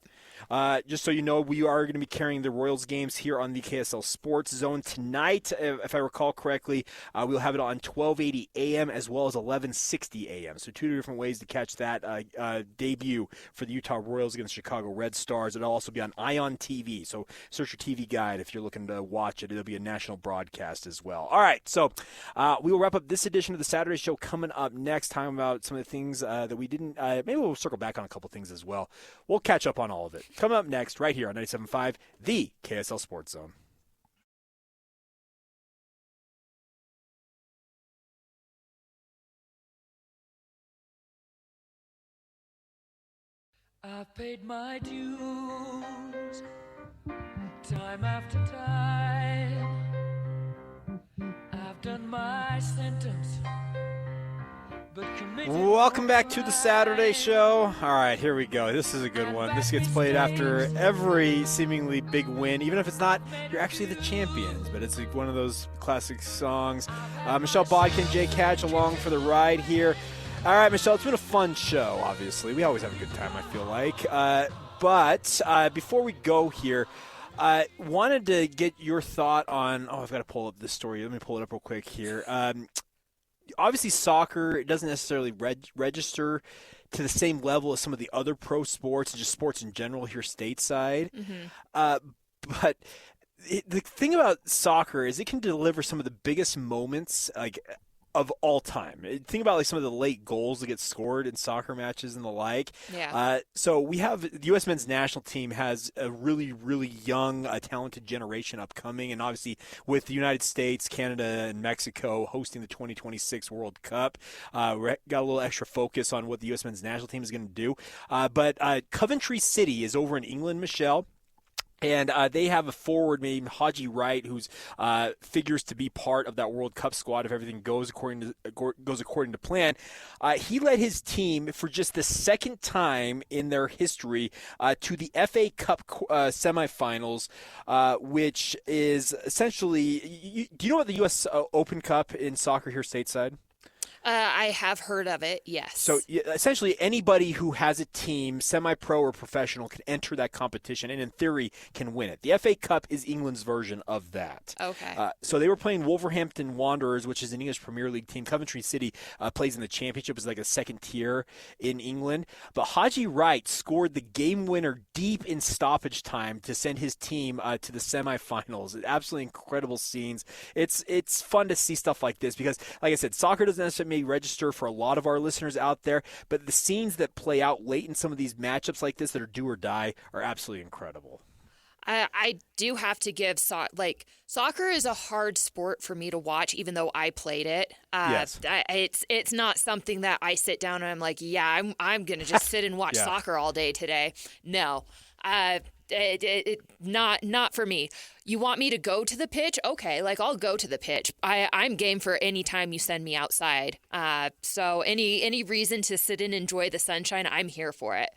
Just so you know, we are going to be carrying the Royals games here on the KSL Sports Zone tonight. If I recall correctly, we'll have it on 1280 a.m. as well as 1160 a.m. So two different ways to catch that debut for the Utah Royals against Chicago Red Stars. It'll also be on Ion TV. So search your TV guide if you're looking to watch it. It'll be a national broadcast as well. All right, so we will wrap up this edition of the Saturday Show coming up next, talking about some of the things that we didn't. Maybe we'll circle back on a couple things as well. We'll catch up on all of it. Coming up next, right here on 97.5, the KSL Sports Zone. I've paid my dues, time after time. I've done my sentence. Welcome back to the Saturday Show. All right, here we go. This is a good one. This gets played after every seemingly big win, even if it's not, you're actually the champions, but it's one of those classic songs. Michelle Bodkin, Jay Catch along for the ride here. All right, Michelle, it's been a fun show, obviously. We always have a good time, I feel like. But before we go here, I wanted to get your thought on, I've got to pull up this story. Let me pull it up real quick here. Obviously, soccer, it doesn't necessarily register to the same level as some of the other pro sports and just sports in general here stateside. But the thing about soccer is it can deliver some of the biggest moments of all time. Think about some of the late goals that get scored in soccer matches and the like. Yeah. So we have the U.S. men's national team has a really, really young, talented generation upcoming, and obviously with the United States, Canada, and Mexico hosting the 2026 World Cup, we got a little extra focus on what the U.S. men's national team is going to do. But Coventry City is over in England, Michelle. And they have a forward named Haji Wright, who's figures to be part of that World Cup squad if everything goes according to plan. He led his team for just the second time in their history to the FA Cup semifinals, which is essentially. Do you know what the U.S. Open Cup in soccer here stateside? I have heard of it, yes. So essentially anybody who has a team, semi-pro or professional, can enter that competition and in theory can win it. The FA Cup is England's version of that. Okay. So they were playing Wolverhampton Wanderers, which is an English Premier League team. Coventry City plays in the Championship as like a second tier in England. But Haji Wright scored the game winner deep in stoppage time to send his team to the semifinals. Absolutely incredible scenes. It's fun to see stuff like this because, like I said, soccer doesn't necessarily register for a lot of our listeners out there, but the scenes that play out late in some of these matchups like this that are do or die are absolutely incredible. I do have to give soccer is a hard sport for me to watch, even though I played it. Yes. It's not something that I sit down and I'm like, yeah, I'm gonna just sit and watch soccer all day today. No, not for me. You want me to go to the pitch? Okay, I'll go to the pitch. I'm game for any time you send me outside. So any reason to sit and enjoy the sunshine, I'm here for it.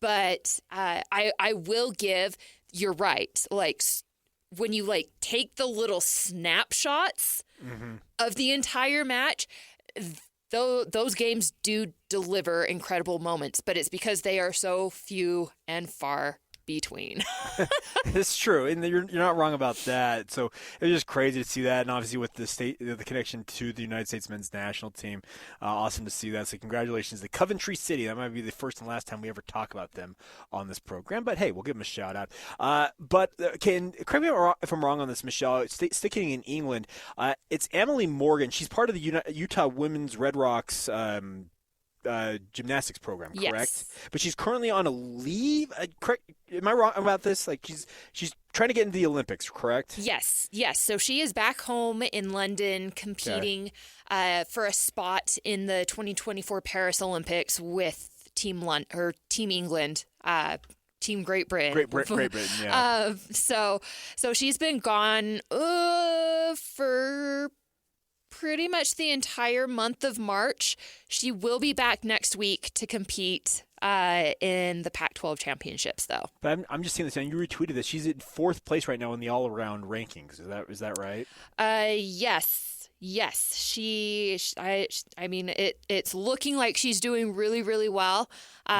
But I will give. You're right. When you take the little snapshots of the entire match, those games do deliver incredible moments, but it's because they are so few and far between. It's true, and you're not wrong about that. So it was just crazy to see that, and obviously with the connection to the United States men's national team, awesome to see that. So congratulations to Coventry City. That might be the first and last time we ever talk about them on this program, but hey, we'll give them a shout out. Correct me if I'm wrong on this, Michelle. Sticking in England, it's Emily Morgan. She's part of the Utah Women's Red Rocks gymnastics program, correct? Yes. But she's currently on a leave. Am I wrong about this? She's trying to get into the Olympics, correct? Yes. So she is back home in London competing for a spot in the 2024 Paris Olympics with Team England. Team Great Britain. Great Britain, yeah. So she's been gone for pretty much the entire month of March. She will be back next week to compete in the Pac-12 championships, though. But I'm just seeing this, and you retweeted this. She's in 4th place right now in the all-around rankings. Is that right? Yes. I mean, it's looking like she's doing really, really well.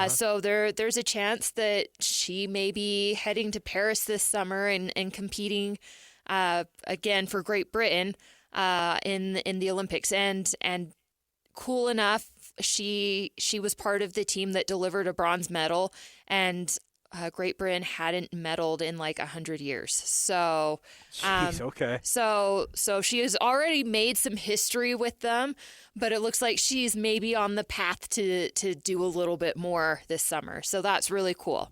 So there's a chance that she may be heading to Paris this summer and competing again for Great Britain in the Olympics. And cool enough, she was part of the team that delivered a bronze medal, and Great Britain hadn't medaled in 100 years. So, jeez, okay. So she has already made some history with them, but it looks like she's maybe on the path to do a little bit more this summer. So that's really cool.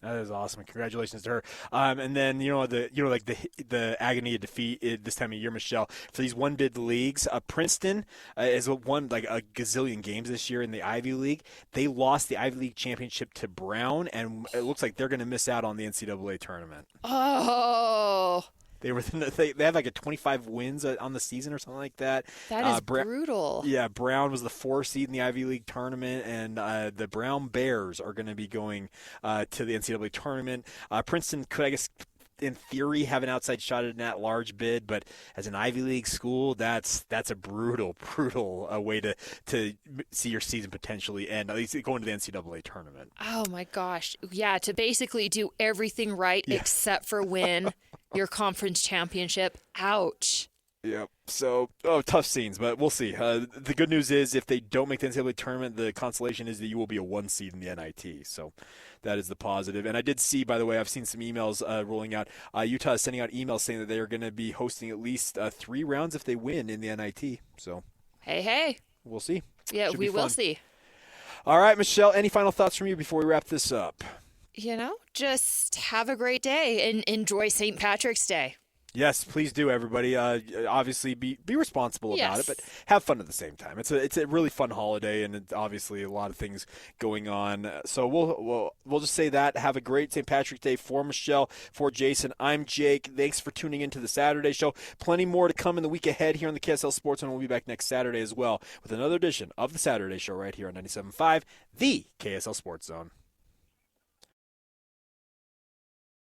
That is awesome. Congratulations to her. And then the agony of defeat this time of year, Michelle, for these one bid leagues. Princeton has won a gazillion games this year in the Ivy League. They lost the Ivy League championship to Brown, and it looks like they're going to miss out on the NCAA tournament. Oh. They have a 25 wins on the season or something like that. That is brutal. Yeah, Brown was the 4th seed in the Ivy League tournament, and the Brown Bears are going to be going to the NCAA tournament. Princeton could, I guess, in theory, have an outside shot at an at-large bid, but as an Ivy League school, that's a brutal way to see your season potentially end, at least going to the NCAA tournament. Oh my gosh. Yeah, to basically do everything right except for win your conference championship. Ouch. Yep. So, tough scenes, but we'll see. The good news is if they don't make the NCAA tournament, the consolation is that you will be a 1 seed in the NIT. So that is the positive. And I did see, by the way, I've seen some emails rolling out. Utah is sending out emails saying that they are going to be hosting at least 3 rounds if they win in the NIT. So, hey. We'll see. Yeah, we will see. All right, Michelle, any final thoughts from you before we wrap this up? Just have a great day and enjoy St. Patrick's Day. Yes, please do, everybody. Obviously, be responsible about it, but have fun at the same time. It's a really fun holiday, and it's obviously a lot of things going on. So we'll just say that. Have a great St. Patrick's Day. For Michelle, for Jason, I'm Jake. Thanks for tuning into the Saturday Show. Plenty more to come in the week ahead here on the KSL Sports, and we'll be back next Saturday as well with another edition of the Saturday Show right here on 97.5, the KSL Sports Zone.